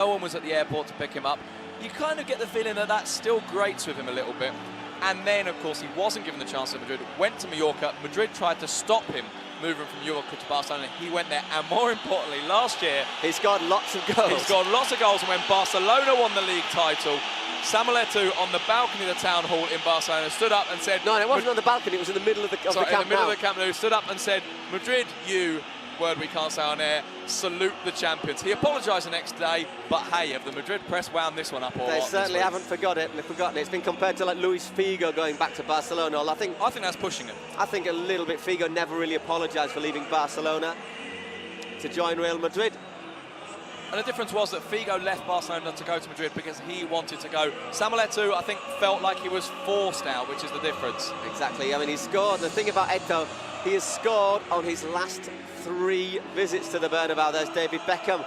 No one was at the airport to pick him up. You kind of get the feeling that that still grates with him a little bit. And then, of course, he wasn't given the chance at Madrid, went to Mallorca. Madrid tried to stop him moving from Mallorca to Barcelona. He went there, and more importantly, last year... He scored lots of goals. He scored lots of goals, and when Barcelona won the league title, Samuel Eto'o on the balcony of the town hall in Barcelona stood up and said... No, it wasn't on the balcony, it was in the middle of the Camp Nou. in the middle of the Camp Nou, stood up and said, Madrid, you... word we can't say on air, salute the champions. He apologised the next day, but hey, have the Madrid press wound this one up or They what? certainly haven't forgotten it. It's been compared to like Luis Figo going back to Barcelona. I think that's pushing it. I think a little bit. Figo never really apologised for leaving Barcelona to join Real Madrid. And the difference was that Figo left Barcelona to go to Madrid because he wanted to go. Samuel Eto'o, I think, felt like he was forced out, which is the difference. Exactly. I mean, he scored. The thing about Eto'o, he has scored on his last 3 visits to the Bernabéu. There's David Beckham.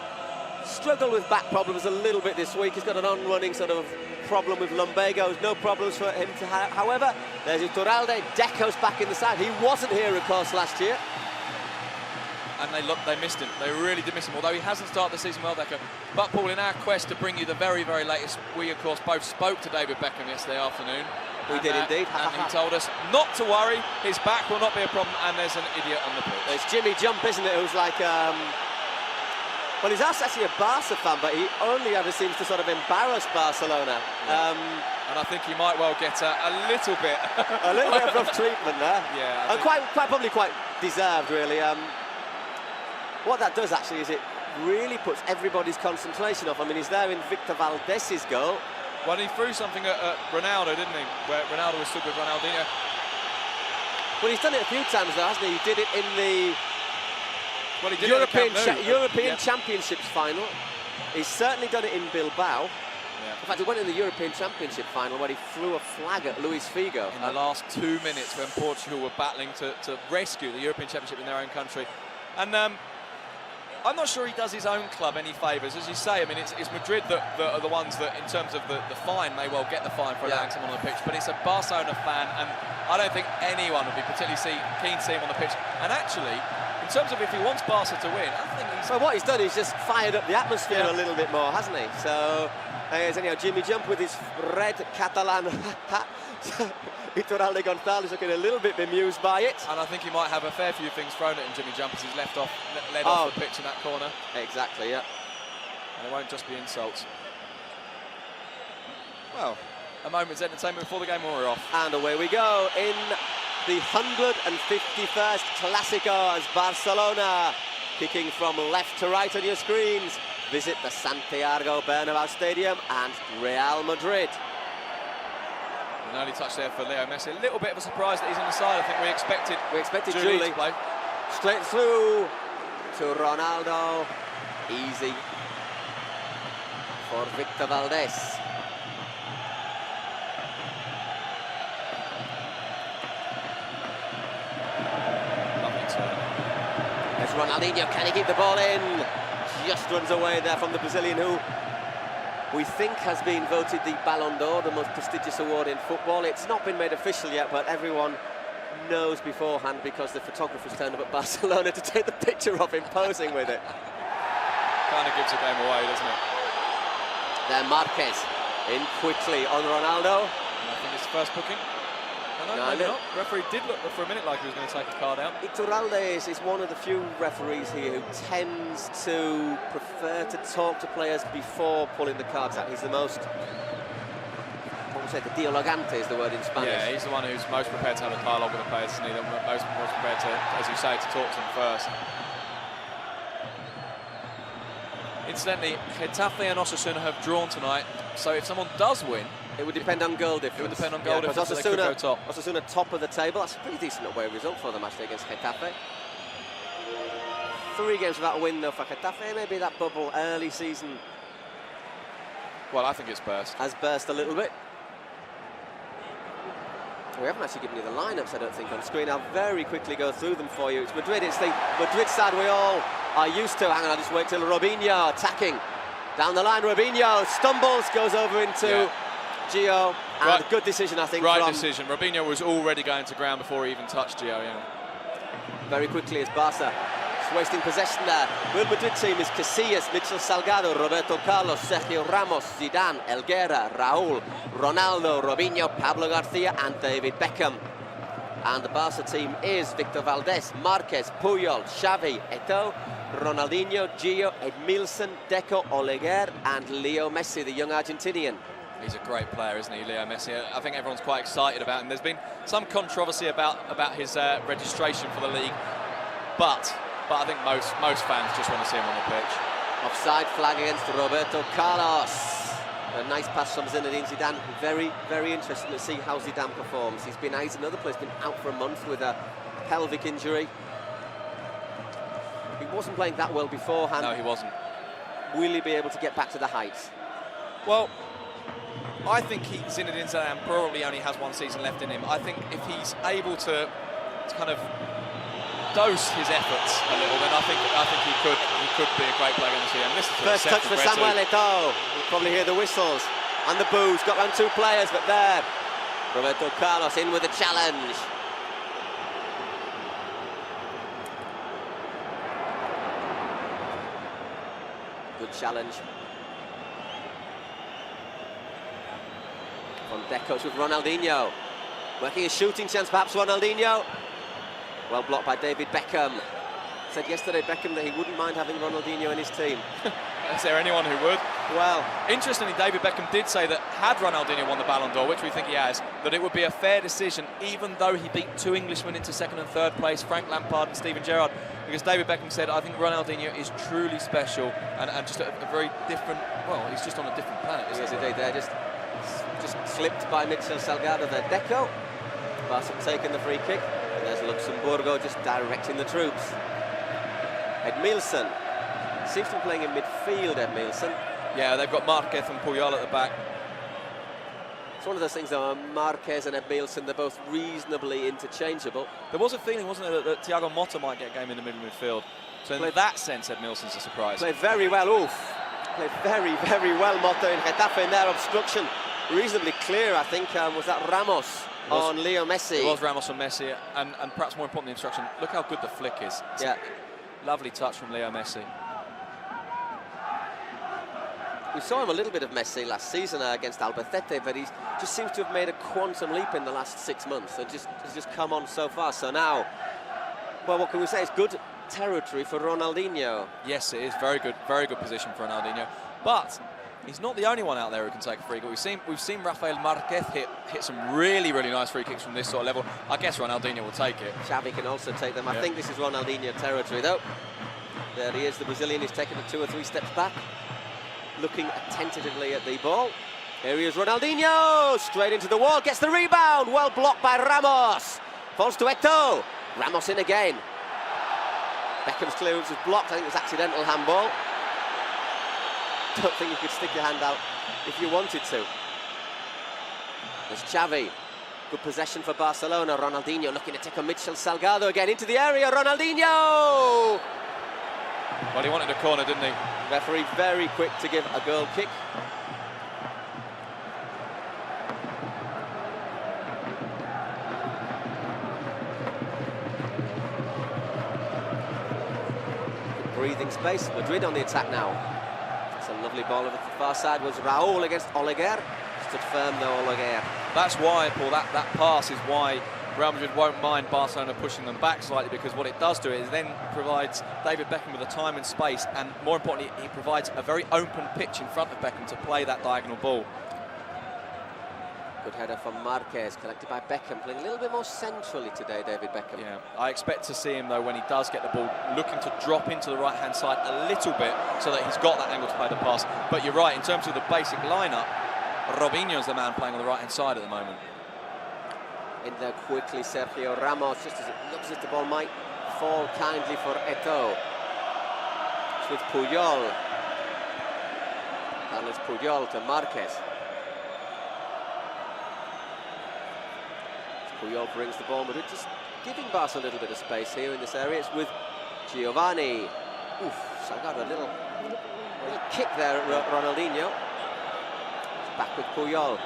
Struggled with back problems a little bit this week. He's got an on-running sort of problem with lumbago. No problems for him to have. However, there's Iturralde. Deco's back in the side. He wasn't here, of course, last year. And they missed him. They really did miss him, although he hasn't started the season well, Deco. But, Paul, in our quest to bring you the very, very latest, we, of course, both spoke to David Beckham yesterday afternoon. We did indeed. And he told us not to worry, his back will not be a problem, and there's an idiot on the pitch. There's Jimmy Jump, isn't it, who's like... well, he's actually a Barca fan, but he only ever seems to sort of embarrass Barcelona. Yeah. And I think he might well get a little bit... a little bit of rough treatment there. Yeah. And probably quite deserved, really. What that does, actually, is it really puts everybody's concentration off. I mean, he's there in Victor Valdés's goal. Well, he threw something at Ronaldo, didn't he? Where Ronaldo was stood with Ronaldinho. Well, he's done it a few times, though, hasn't he? He did it in the European Championships final. He's certainly done it in Bilbao. Yeah. In fact, he went in the European Championship final where he threw a flag at Luis Figo. In the last 2 minutes when Portugal were battling to rescue the European Championship in their own country. And I'm not sure he does his own club any favours. As you say, I mean, it's Madrid that are the ones that, in terms of the fine, may well get the fine for allowing someone on the pitch. But it's a Barcelona fan, and I don't think anyone would be particularly keen to see him on the pitch. And actually, in terms of if he wants Barca to win, I think he's... Well, what he's done is just fired up the atmosphere a little bit more, hasn't he? So, here's anyhow Jimmy Jump with his red Catalan hat. Ito'o González looking a little bit bemused by it. And I think he might have a fair few things thrown at him, Jimmy Jump, as he's led off the pitch in that corner. Exactly, yeah. And it won't just be insults. Well, a moment's entertainment before the game when we're off. And away we go in the 151st Clásico as Barcelona, kicking from left to right on your screens, visit the Santiago Bernabéu Stadium and Real Madrid. An early touch there for Leo Messi. A little bit of a surprise that he's on the side. I think we expected Julie to play. Straight through to Ronaldo. Easy for Victor Valdés. Lovely turn. There's Ronaldinho. Can he keep the ball in? Just runs away there from the Brazilian, who we think has been voted the Ballon d'Or, the most prestigious award in football. It's not been made official yet, but everyone knows beforehand because the photographers turned up at Barcelona to take the picture of him posing with it. Kind of gives the game away, doesn't it? Then Márquez in quickly on Ronaldo. And I think it's the first booking. No, maybe not. The referee did look for a minute like he was going to take a card out. Iturralde is one of the few referees here who tends to prefer to talk to players before pulling the cards out. He's the most, what would say, the dialogante is the word in Spanish. Yeah, he's the one who's most prepared to have a dialogue with the players, isn't he? Most prepared to, as you say, to talk to them first. Incidentally, Getafe and Osasuna have drawn tonight, so if someone does win, it would depend on goal difference. It would depend on goal difference. Osasuna top of the table. That's a pretty decent away result for them actually against Getafe. 3 games without a win though for Getafe. Maybe that bubble early season. Well, I think it's burst. Has burst a little bit. We haven't actually given you the lineups, I don't think, on screen. I'll very quickly go through them for you. It's Madrid. It's the Madrid side we all are used to. Hang on, I'll just wait till Robinho attacking down the line. Robinho stumbles, goes over into Gio, and good decision, I think. Right decision. Robinho was already going to ground before he even touched Gio. Yeah. Very quickly as Barca wasting possession there. Real Madrid team is Casillas, Míchel, Salgado, Roberto, Carlos, Sergio, Ramos, Zidane, Helguera, Raúl, Ronaldo, Robinho, Pablo, García and David Beckham. And the Barca team is Víctor, Valdés, Márquez, Puyol, Xavi, Eto'o, Ronaldinho, Gio, Edmilson, Deco, Oleguer and Leo Messi, the young Argentinian. He's a great player, isn't he, Leo Messi? I think everyone's quite excited about him. There's been some controversy about his registration for the league, but I think most fans just want to see him on the pitch. Offside flag against Roberto Carlos. A nice pass from Zinedine Zidane. Very, very interesting to see how Zidane performs. He's been out another place, been out for a month with a pelvic injury. He wasn't playing that well beforehand. No, he wasn't. Will he be able to get back to the heights? Well, I think Zinedine Zidane probably only has one season left in him. I think if he's able to kind of dose his efforts a little, then I think he could be a great player in the team. First touch for Samuel Eto'o. You'll probably hear the whistles and the boos. Got round two players, but there, Roberto Carlos in with a challenge. Good challenge from Deco with Ronaldinho. Working a shooting chance, perhaps Ronaldinho. Well blocked by David Beckham. Said yesterday, Beckham, that he wouldn't mind having Ronaldinho in his team. Is there anyone who would? Well, interestingly, David Beckham did say that had Ronaldinho won the Ballon d'Or, which we think he has, that it would be a fair decision, even though he beat two Englishmen into second and third place, Frank Lampard and Steven Gerrard, because David Beckham said, I think Ronaldinho is truly special and just a very different, well, he's just on a different planet, isn't he? Indeed, they're just slipped by Míchel Salgado there. Deco, Barca taking the free kick. And there's Luxemburgo just directing the troops. Edmilson seems to be playing in midfield, Edmilson. Yeah, they've got Márquez and Puyol at the back. It's one of those things, though, Márquez and Edmilson, they're both reasonably interchangeable. There was a feeling, wasn't there, that Thiago Motta might get a game in the middle midfield. So in that sense, Edmilson's a surprise. Played very well, Played very, very well, Motta in Getafe in their obstruction. Reasonably clear, I think, was that Ramos on Leo Messi. It was Ramos on Messi, and perhaps more important, the instruction. Look how good the flick is. It's a lovely touch from Leo Messi. We saw him a little bit of Messi last season against Albacete, but he just seems to have made a quantum leap in the last 6 months and has just come on so far. So now, well, what can we say? It's good territory for Ronaldinho. Yes, it is very good position for Ronaldinho. But he's not the only one out there who can take a free kick. We've seen Rafael Márquez hit some really nice free kicks from this sort of level. I guess Ronaldinho will take it. Xavi can also take them. I think this is Ronaldinho territory, though. There he is, the Brazilian. He's taken it 2 or 3 steps back, looking attentively at the ball. Here he is, Ronaldinho, straight into the wall, gets the rebound, well blocked by Ramos. Falls to Eto'o. Ramos in again. Beckham's clearance was blocked. I think it was accidental handball. Don't think you could stick your hand out if you wanted to. There's Xavi. Good possession for Barcelona. Ronaldinho looking to take on Míchel Salgado again into the area. Ronaldinho! Well, he wanted a corner, didn't he? Referee very quick to give a goal kick. Good breathing space. Madrid on the attack now. It's a lovely ball over the far side. Was Raúl against Oleguer. Stood firm though, Oleguer. That's why, Paul, that pass is why Real Madrid won't mind Barcelona pushing them back slightly, because what it does do is then provides David Beckham with the time and space, and more importantly, he provides a very open pitch in front of Beckham to play that diagonal ball. Good header from Márquez, collected by Beckham, playing a little bit more centrally today, David Beckham. Yeah, I expect to see him, though, when he does get the ball, looking to drop into the right-hand side a little bit so that he's got that angle to play the pass. But you're right, in terms of the basic lineup, Robinho's the man playing on the right-hand side at the moment. In there quickly, Sergio Ramos, just as it looks as if the ball might fall kindly for Eto'o. It's with Puyol. Carlos Puyol to Márquez. Puyol brings the ball, but it's just giving Barca a little bit of space here in this area. It's with Giovanni. Oof, Salgado, a little kick there at Ronaldinho. It's back with Puyol.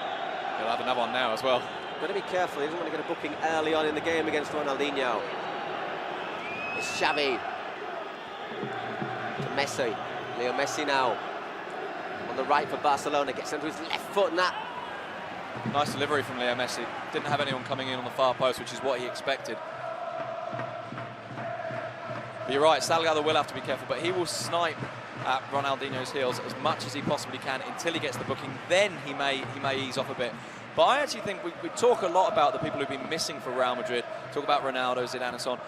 He'll have another one now as well. Got to be careful, he doesn't want to get a booking early on in the game against Ronaldinho. It's Xavi. To Messi. Leo Messi now. On the right for Barcelona. Gets onto his left foot and that. Nice delivery from Leo Messi. Didn't have anyone coming in on the far post, which is what he expected. But you're right, Salgado will have to be careful, but he will snipe at Ronaldinho's heels as much as he possibly can until he gets the booking. Then he may ease off a bit. But I actually think we talk a lot about the people who've been missing for Real Madrid. Talk about Ronaldo, Zidane and so on.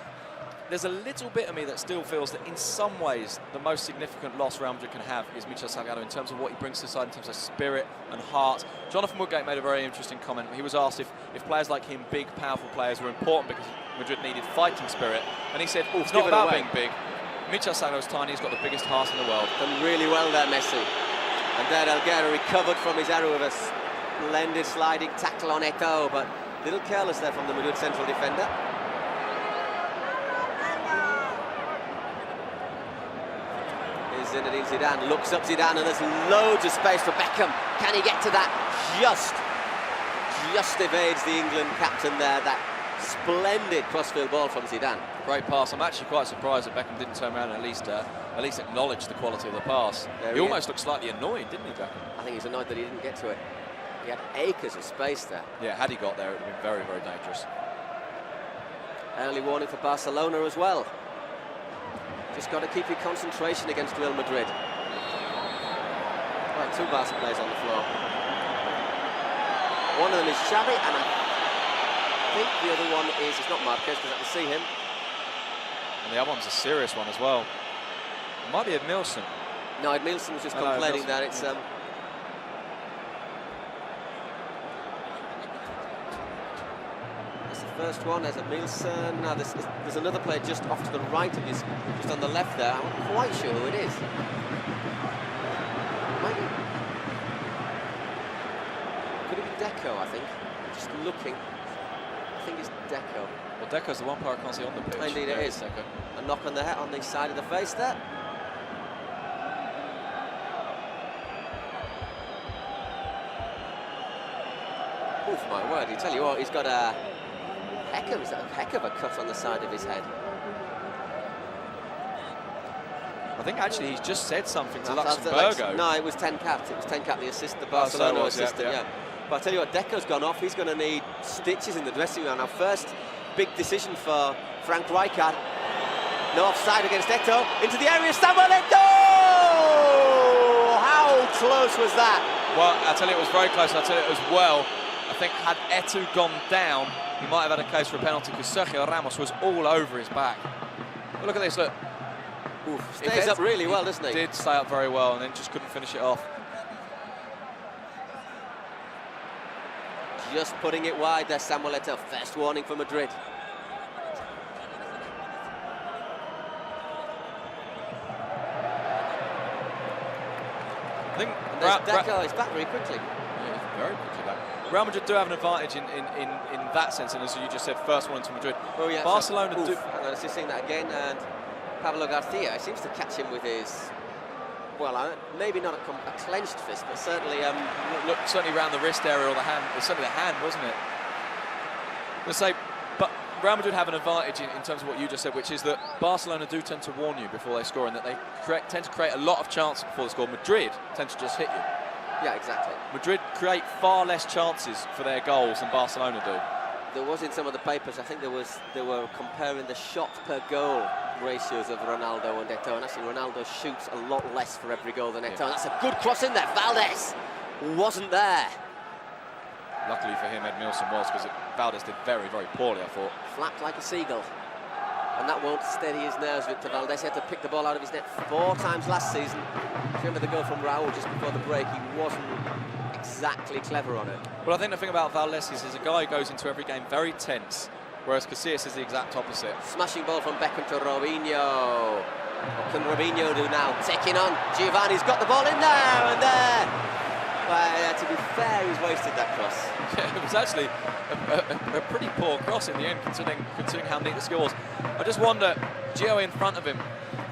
There's a little bit of me that still feels that in some ways the most significant loss Real Madrid can have is Míchel Salgado in terms of what he brings to the side in terms of spirit and heart. Jonathan Woodgate made a very interesting comment. He was asked if players like him, big, powerful players, were important because Madrid needed fighting spirit. And he said, it's not about being big. Míchel Salgado's tiny, he's got the biggest heart in the world. Done really well there, Messi. And then Helguera recovered from his error with a splendid sliding tackle on Eto'o, but a little careless there from the Madrid central defender. Zinedine Zidane looks up Zidane and there's loads of space for Beckham. Can he get to that? Just evades the England captain there. That splendid crossfield ball from Zidane. Great pass. I'm actually quite surprised that Beckham didn't turn around and at least acknowledge the quality of the pass. He almost looked slightly annoyed, didn't he, Beckham? I think he's annoyed that he didn't get to it. He had acres of space there. Yeah, had he got there, it would have been very, very dangerous. Early warning for Barcelona as well. Just got to keep your concentration against Real Madrid. Right, two Barca players on the floor. One of them is Xavi, and I think the other one is, it's not Márquez, because I can see him. And the other one's a serious one as well. It might be Edmilson. No, Edmilson was just complaining that it's... First one, there's Edmilson. Now there's another player just off to the right of his, just on the left there. I'm not quite sure who it is. Maybe. Could it be Deco, I think? Just looking. I think it's Deco. Well, Deco's the one player I can't see on the pitch. Indeed, it is. Deco. A knock on the head on the side of the face there. Oh, my word, I tell you what, he's got a heck of a cut on the side of his head. I think actually he's just said something to Luxemburgo. No, it was Tenkat. It was Tenkat, the Barcelona assistant. Yeah. But I tell you what, Deco's gone off. He's going to need stitches in the dressing room. Now, first big decision for Frank Rijkaard. No offside against Eto'o. Into the area, Samuel Eto'o! How close was that? Well, I tell you, it was very close. I tell you, it was well. I think had Eto'o gone down, he might have had a case for a penalty because Sergio Ramos was all over his back. But look at this, look. Oof, stays up really well, doesn't he? Did stay up very well and then just couldn't finish it off. Just putting it wide there, Samuel Eto'o. First warning for Madrid. I think Deco is back very quickly. Yeah, very quickly back. Real Madrid do have an advantage in that sense, and as you just said, first one into Madrid. Oh, yeah, Barcelona do. Hang on, I was just seeing that again, and Pablo García seems to catch him with his, well, maybe not a clenched fist, but certainly certainly around the wrist area or the hand. It's certainly the hand, wasn't it? Let's say, but Real Madrid have an advantage in terms of what you just said, which is that Barcelona do tend to warn you before they score, and that they tend to create a lot of chances before they score. Madrid tend to just hit you. Yeah, exactly. Madrid create far less chances for their goals than Barcelona do. There was in some of the papers, I think they were comparing the shot per goal ratios of Ronaldo and Eto'o, and actually Ronaldo shoots a lot less for every goal than Eto'o. Yeah. That's a good cross in there. Valdés wasn't there. Luckily for him, Edmilson was, because Valdés did very, very poorly, I thought. Flapped like a seagull. And that won't steady his nerves, Victor Valdés. He had to pick the ball out of his net 4 times last season. Remember the goal from Raúl just before the break? He wasn't exactly clever on it. Well, I think the thing about Valdés is he's a guy who goes into every game very tense, whereas Casillas is the exact opposite. Smashing ball from Beckham to Robinho. What can Robinho do now? Taking on Giovanni's got the ball in there and there. Well, to be fair, he's wasted that cross. Yeah, it was actually a pretty poor cross in the end, considering how neat the skill was. I just wonder, Gio in front of him,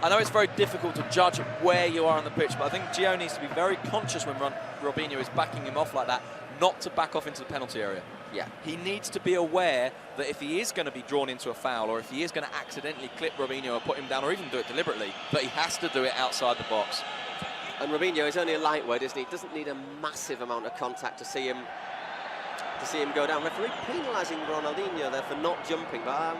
I know it's very difficult to judge where you are on the pitch, but I think Gio needs to be very conscious when Robinho is backing him off like that, not to back off into the penalty area. Yeah. He needs to be aware that if he is going to be drawn into a foul, or if he is going to accidentally clip Robinho or put him down, or even do it deliberately, that he has to do it outside the box. And Robinho is only a lightweight, isn't he? He doesn't need a massive amount of contact to see him go down. Referee penalising Ronaldinho there for not jumping, but I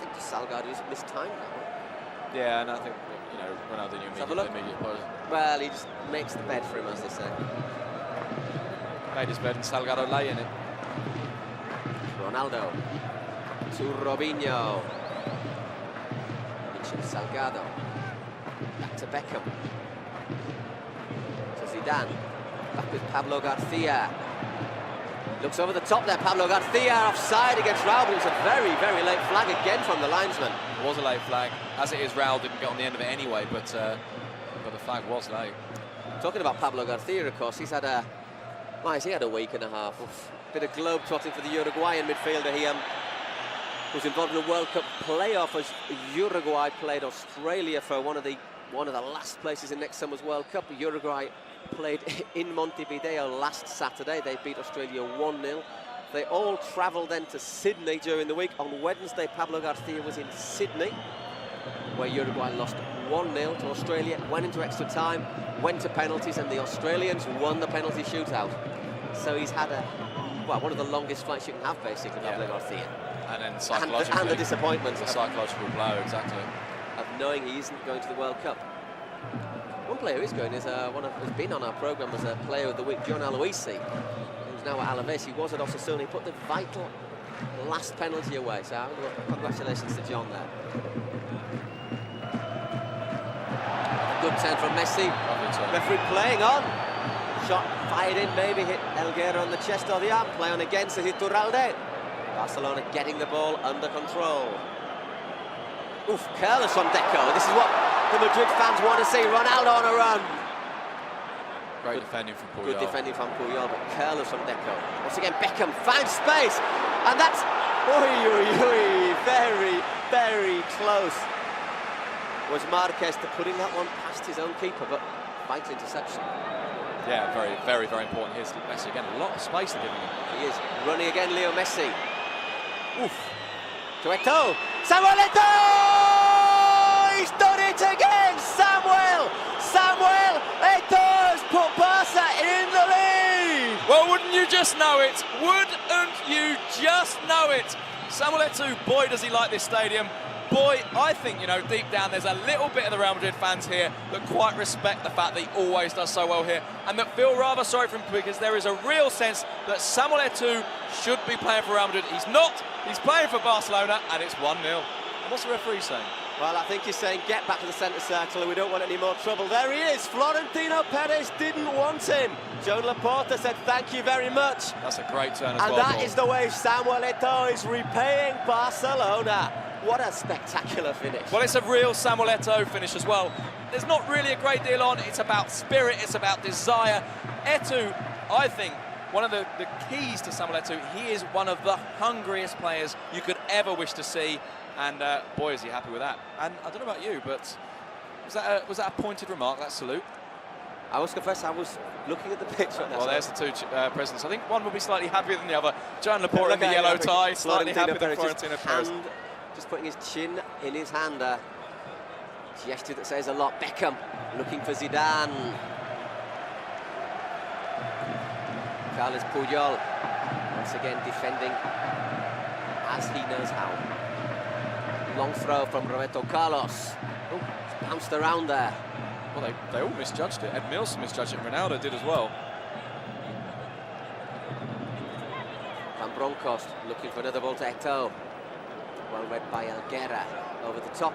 think Salgado is mistimed now. Yeah, and I think, you know, Ronaldinho immediately pose. Well, he just makes the bed for him, as they say. Made his bed and Salgado lay in it. Ronaldo to Robinho. Míchel, Salgado. Back to Beckham. To Zidane. Back with Pablo García. Looks over the top there, Pablo García, offside against Raúl. It was a very, very late flag again from the linesman. It was a late flag. As it is, Raúl didn't get on the end of it anyway, but the flag was late. Talking about Pablo García, of course, he's had a week and a half. Bit of globe-trotting for the Uruguayan midfielder. He was involved in a World Cup playoff as Uruguay played Australia for one of the last places in next summer's World Cup. Uruguay played in Montevideo last Saturday. They beat Australia 1-0. They all travelled then to Sydney during the week. On Wednesday, Pablo García was in Sydney, where Uruguay lost 1-0 to Australia, went into extra time, went to penalties, and the Australians won the penalty shootout. So he's had one of the longest flights you can have, basically, Pablo García. And then psychologically, and the disappointment. The psychological blow, exactly. Of knowing he isn't going to the World Cup. One player who is going is has been on our programme as a player of the week, John Aloisi, who's now at Alaves. He was at Osasuna. He put the vital last penalty away. So congratulations to John there. A good turn from Messi. Referee playing on. Shot fired in, maybe hit Helguera on the chest or the arm. Play on again to Eto'o. Barcelona getting the ball under control. Oof, careless from Deco. This is what the Madrid fans want to see. Ronaldo on a run. Great defending from Puyol. Good defending from Puyol, but careless from Deco. Once again, Beckham finds space, and that's very, very close. Was Márquez to putting that one past his own keeper, but vital interception. Yeah, very, very important. Here's Messi again. A lot of space they're giving him. He is running again, Leo Messi. Oof. To Eto'o. Samuel Eto'o! He's done it again! Samuel Eto'o has put Barca in the lead! Well, wouldn't you just know it? Wouldn't you just know it? Samuel Eto'o, boy, does he like this stadium. Boy, I think, you know, deep down there's a little bit of the Real Madrid fans here that quite respect the fact that he always does so well here, and that feel rather sorry for him because there is a real sense that Samuel Eto'o should be playing for Real Madrid. He's not. He's playing for Barcelona, and it's 1-0. And what's the referee saying? Well, I think he's saying get back to the centre circle and we don't want any more trouble. There he is. Florentino Perez didn't want him. Joan Laporta said thank you very much. That's a great turn as well. And that is the way Samuel Eto'o is repaying Barcelona. What a spectacular finish. Well, it's a real Samuel Eto'o finish as well. There's not really a great deal on. It's about spirit. It's about desire. Eto'o, I think, one of the keys to Samuel Eto'o, he is one of the hungriest players you could ever wish to see. And boy, is he happy with that. And I don't know about you, but was that a pointed remark, that salute? I must confess, I was looking at the pitch. Well, there's the two presidents. I think one will be slightly happier than the other. Joan Laporta in the yellow tie, slightly happier than Florentino Perez. Just putting his chin in his hand. Gesture that says a lot. Beckham looking for Zidane. Carles Puyol once again defending as he knows how. Long throw from Roberto Carlos. Oh, it's bounced around there. Well, they all misjudged it. Ed Mills misjudged it. Ronaldo did as well. Van Bronckhorst looking for another ball to Eto'o. Well read by Helguera over the top.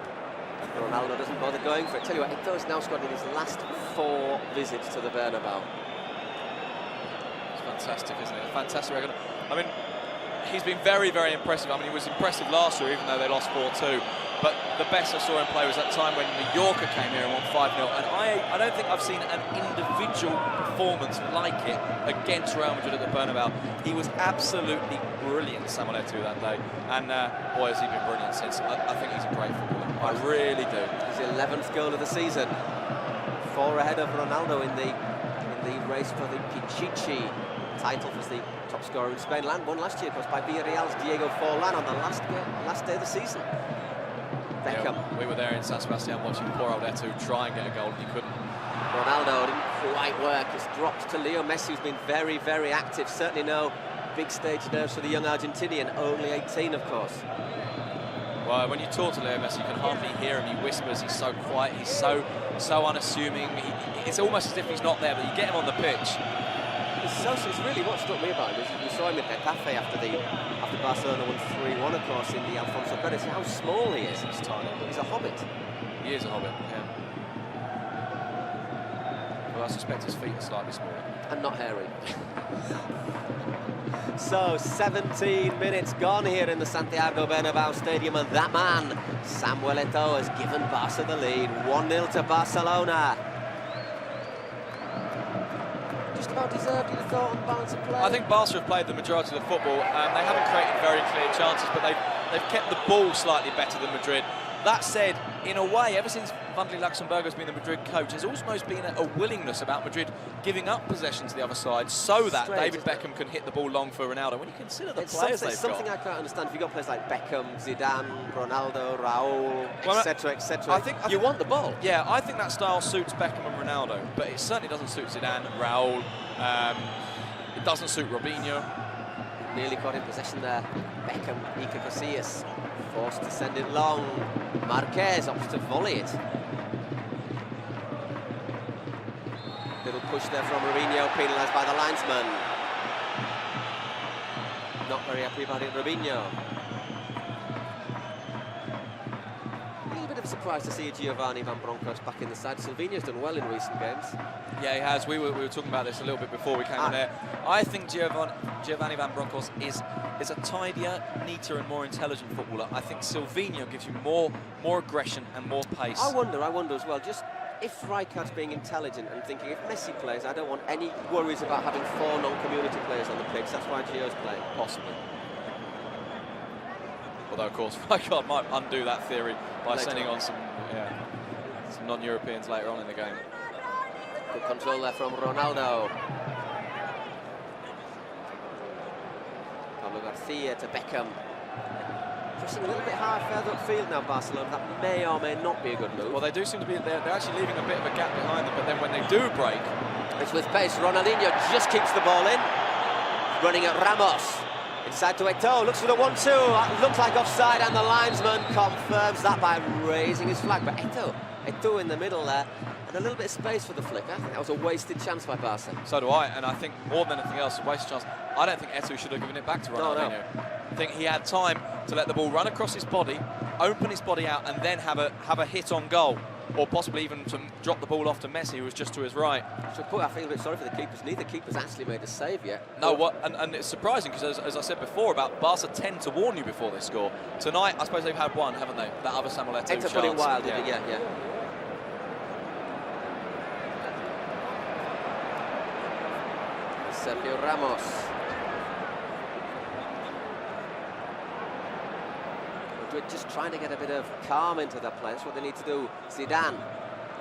Ronaldo doesn't bother going for it. Tell you what, Eto'o's now scored in his last 4 visits to the Bernabéu. It's fantastic, isn't it? A fantastic record. I mean, he's been very, very impressive. I mean, he was impressive last year, even though they lost 4-2. But the best I saw him play was that time when Mallorca came here and won 5-0. And I don't think I've seen an individual performance like it against Real Madrid at the Bernabéu. He was absolutely brilliant, Samuel Eto'o, that day. And boy, has he been brilliant since. I think he's a great footballer. I really do. His 11th goal of the season. 4 ahead of Ronaldo in the the race for the Pichichi title as the top scorer in Spain. Won last year, of course, by Villarreal's Diego Forlan on the last day of the season. Beckham. Yeah, we were there in San Sebastian watching poor old Eto'o try and get a goal, and he couldn't. Ronaldo didn't quite work. It's dropped to Leo Messi, who's been very, very active. Certainly no big stage nerves for the young Argentinian, only 18, of course. Well, when you talk to Leo Messi, you can hardly hear him. He whispers, he's so quiet, he's so unassuming. It's almost as if he's not there, but you get him on the pitch. It's really what struck me about him is we saw him at Getafe after Barcelona won 3-1, of course, in the Alfonso Perez. How small he is. He's tiny. He's a hobbit. He is a hobbit, yeah. Well, I suspect his feet are slightly smaller. And not hairy. So, 17 minutes gone here in the Santiago Bernabéu Stadium, and that man, Samuel Eto'o, has given Barca the lead. 1-0 to Barcelona. Just about deserved, you thought, on balance of play? I think Barca have played the majority of the football. They haven't created very clear chances, but they've kept the ball slightly better than Madrid. That said, in a way, ever since Luxemburgo has been the Madrid coach, there's almost been a willingness about Madrid giving up possession to the other side so that David Beckham can hit the ball long for Ronaldo. When you consider the players they've got. Something I can't understand. If you've got players like Beckham, Zidane, Ronaldo, Raúl, etc., etc., I think you want the ball. Yeah, I think that style suits Beckham and Ronaldo, but it certainly doesn't suit Zidane, Raúl. It doesn't suit Robinho. Nearly got in possession there. Beckham, Casillas, forced to send it long. Márquez opts to volley it. Little push there from Robinho, penalised by the linesman. Not very happy about it, Robinho. A little bit of a surprise to see Giovanni Van Bronckhorst back in the side. Silvinho's done well in recent games. Yeah, he has. We were talking about this a little bit before we came on there. I think Giovanni Van Bronckhorst is a tidier, neater and more intelligent footballer. I think Silvinho gives you more aggression and more pace. I wonder as well, just if Rijkaard's being intelligent and thinking, if Messi plays, I don't want any worries about having 4 non-community players on the pitch. That's why Gio's playing. Possibly. Although, of course, Rijkaard might undo that theory by sending on some non-Europeans later on in the game. Good control there from Ronaldo. Pablo García to Beckham. Pressing a little bit high further upfield now, Barcelona. That may or may not be a good move. Well, they do seem to be, they're actually leaving a bit of a gap behind them, but then when they do break... It's with pace. Ronaldinho just keeps the ball in. Running at Ramos. Inside to Eto'o, looks for the 1-2. Looks like offside, and the linesman confirms that by raising his flag. But Eto'o in the middle there, and a little bit of space for the flick. I think that was a wasted chance by Barca. So do I, and I think more than anything else, a wasted chance. I don't think Eto'o should have given it back to Ronaldinho. No. I think he had time to let the ball run across his body, open his body out, and then have a hit on goal, or possibly even to drop the ball off to Messi, who was just to his right. So I feel a bit sorry for the keepers. Neither keeper's actually made a save yet. No, and it's surprising because, as I said before, about Barca tend to warn you before they score. Tonight, I suppose they've had one, haven't they? That other Samuel Eto'o chance. Eto'o put in wild, did he? Yeah. Sergio Ramos. Just trying to get a bit of calm into their play. That's what they need to do. Zidane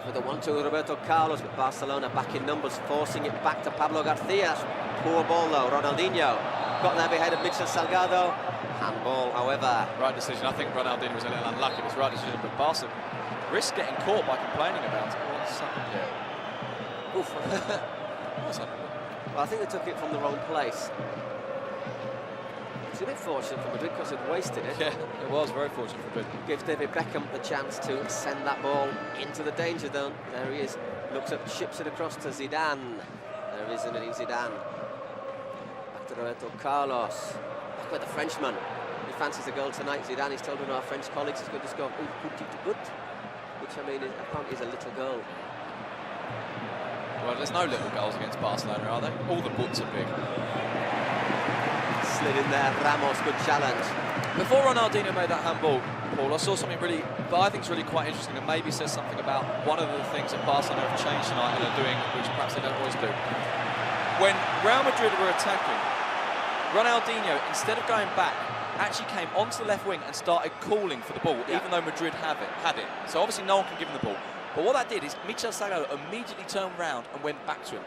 with a 1-2 Roberto Carlos, with Barcelona back in numbers, forcing it back to Pablo García. Poor ball though. Ronaldinho got there behind of Míchel Salgado. Handball, however. Right decision. I think Ronaldinho was a little unlucky. It was the right decision, but Barca risked getting caught by complaining about it. What's happened here? Oof. What's happened? Well, I think they took it from the wrong place. It's a bit fortunate for Madrid because it wasted it. Yeah, it was very fortunate for Madrid. Gives David Beckham the chance to send that ball into the danger zone. There he is. Looks up, ships it across to Zidane. There is Zinedine Zidane. Back to Roberto Carlos. Back with the Frenchman. He fancies a goal tonight. Zidane, he's told one of our French colleagues he's going to score Guti to good, which I mean apparently is a little goal. Well, there's no little goals against Barcelona, are there? All the butts are big. Slid in there, Ramos, good challenge. Before Ronaldinho made that handball, Paul, I saw something really, that I think is really quite interesting and maybe says something about one of the things that Barcelona have changed tonight and are doing, which perhaps they don't always do. When Real Madrid were attacking, Ronaldinho, instead of going back, actually came onto the left wing and started calling for the ball, even though Madrid had it. So obviously no one can give him the ball. But what that did is Míchel Salgado immediately turned round and went back to him.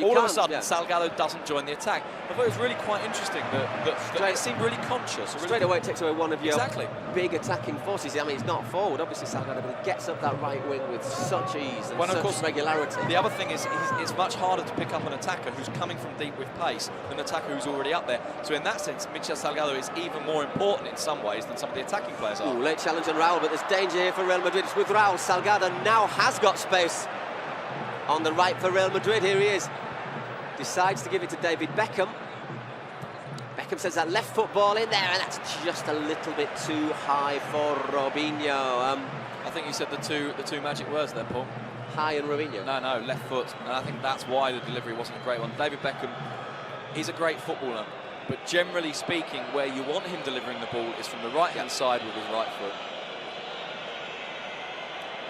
all of a sudden Salgado doesn't join the attack. I thought it was really quite interesting that it seemed really conscious. Straight away it takes away one of your big attacking forces. I mean, it's not forward, obviously, Salgado, but he gets up that right wing with such ease and such regularity. The other thing is it's much harder to pick up an attacker who's coming from deep with pace than an attacker who's already up there. So in that sense, Míchel Salgado is even more important in some ways than some of the attacking players are. Ooh, late challenge on Raúl, but there's danger here for Real Madrid. It's with Raúl. Salgado now has got space on the right for Real Madrid. Here he is. Decides to give it to David Beckham. Beckham sends that left foot ball in there, and that's just a little bit too high for Robinho. I think you said the two magic words there, Paul. High and Robinho. No, left foot. And I think that's why the delivery wasn't a great one. David Beckham, he's a great footballer, but generally speaking, where you want him delivering the ball is from the right-hand side with his right foot.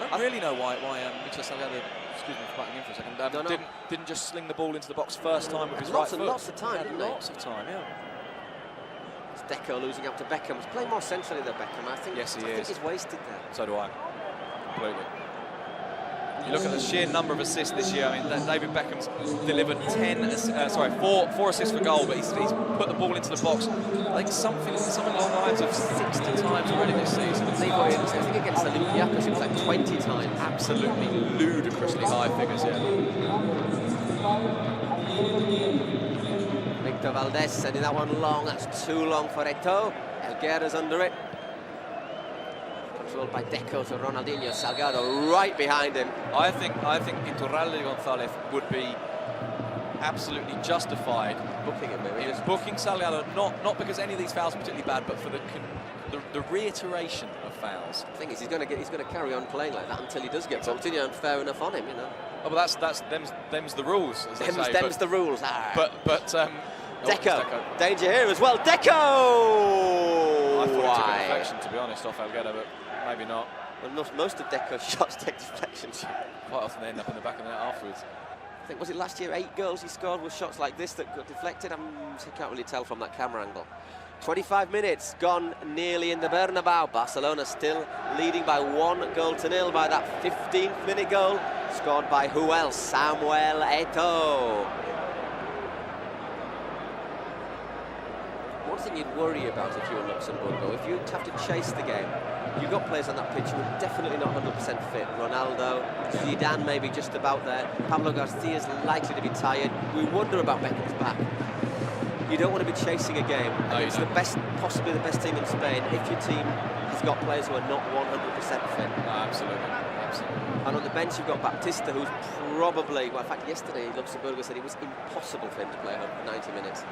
I don't really know why Míchel Salgado, excuse me for butting in for a second, didn't just sling the ball into the box first time with his right foot. Lots of time, didn't Lots of time, yeah. It's Eto'o losing up to Beckham. He's playing more centrally than Beckham. I think he's wasted there. So do I. Completely. You look at the sheer number of assists this year. I mean, David Beckham's delivered 4 assists for goal, but he's put the ball into the box. I think something along the lines of 60 times already this season. I think against the Olympiacos it was like 20 times. Absolutely ludicrously high figures here. Víctor Valdés sending that one long. That's too long for Eto'o. Helguera's under it. Controlled by Deco to Ronaldinho. Salgado right behind him. I think Iturralde González would be absolutely justified booking him, maybe. Booking Salgado, not because any of these fouls are particularly bad, but for the reiteration of fouls. The thing is, he's going to carry on playing like that until he does get booked, and fair enough on him, you know. Oh, but them's the rules, as they say. Them's the rules. Deco. Danger here as well. Deco! I thought he took a deflection, to be honest, off Helguera, but maybe not. Well, most of Deco's shots take deflections. Quite often they end up in the back of the net afterwards. I think, was it last year, 8 goals he scored with shots like this that got deflected? I can't really tell from that camera angle. 25 minutes gone nearly in the Bernabéu. Barcelona still leading by 1-0 by that 15th-minute goal scored by who else? Samuel Eto'o. One thing you'd worry about if you were Luxemburgo, if you'd have to chase the game, you've got players on that pitch who are definitely not 100% fit. Ronaldo, Zidane maybe just about there. Pablo García is likely to be tired. We wonder about Beckham's back. You don't want to be chasing a game. No, it's possibly the best team in Spain if your team has got players who are not 100% fit. No, absolutely. And on the bench you've got Baptista, who's probably, well, in fact, yesterday Luxemburgo said it was impossible for him to play 90 minutes.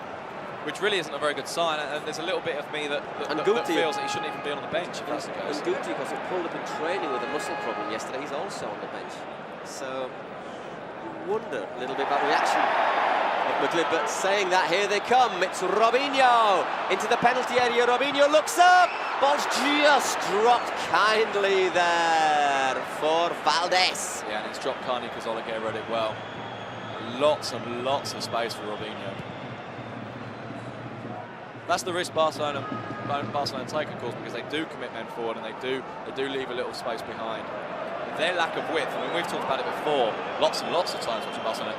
Which really isn't a very good sign, and there's a little bit of me that feels that he shouldn't even be on the bench if that's the case. And Guti got pulled up in training with a muscle problem yesterday. He's also on the bench. So you wonder a little bit about the reaction of Madrid, but saying that, here they come. It's Robinho into the penalty area. Robinho looks up. Ball's just dropped kindly there for Valdés. Yeah, and it's dropped kindly because Oleguer read it well. Lots and lots of space for Robinho. That's the risk Barcelona take, of course, because they do commit men forward and they do leave a little space behind. Their lack of width, I mean, we've talked about it before, lots and lots of times watching Barcelona.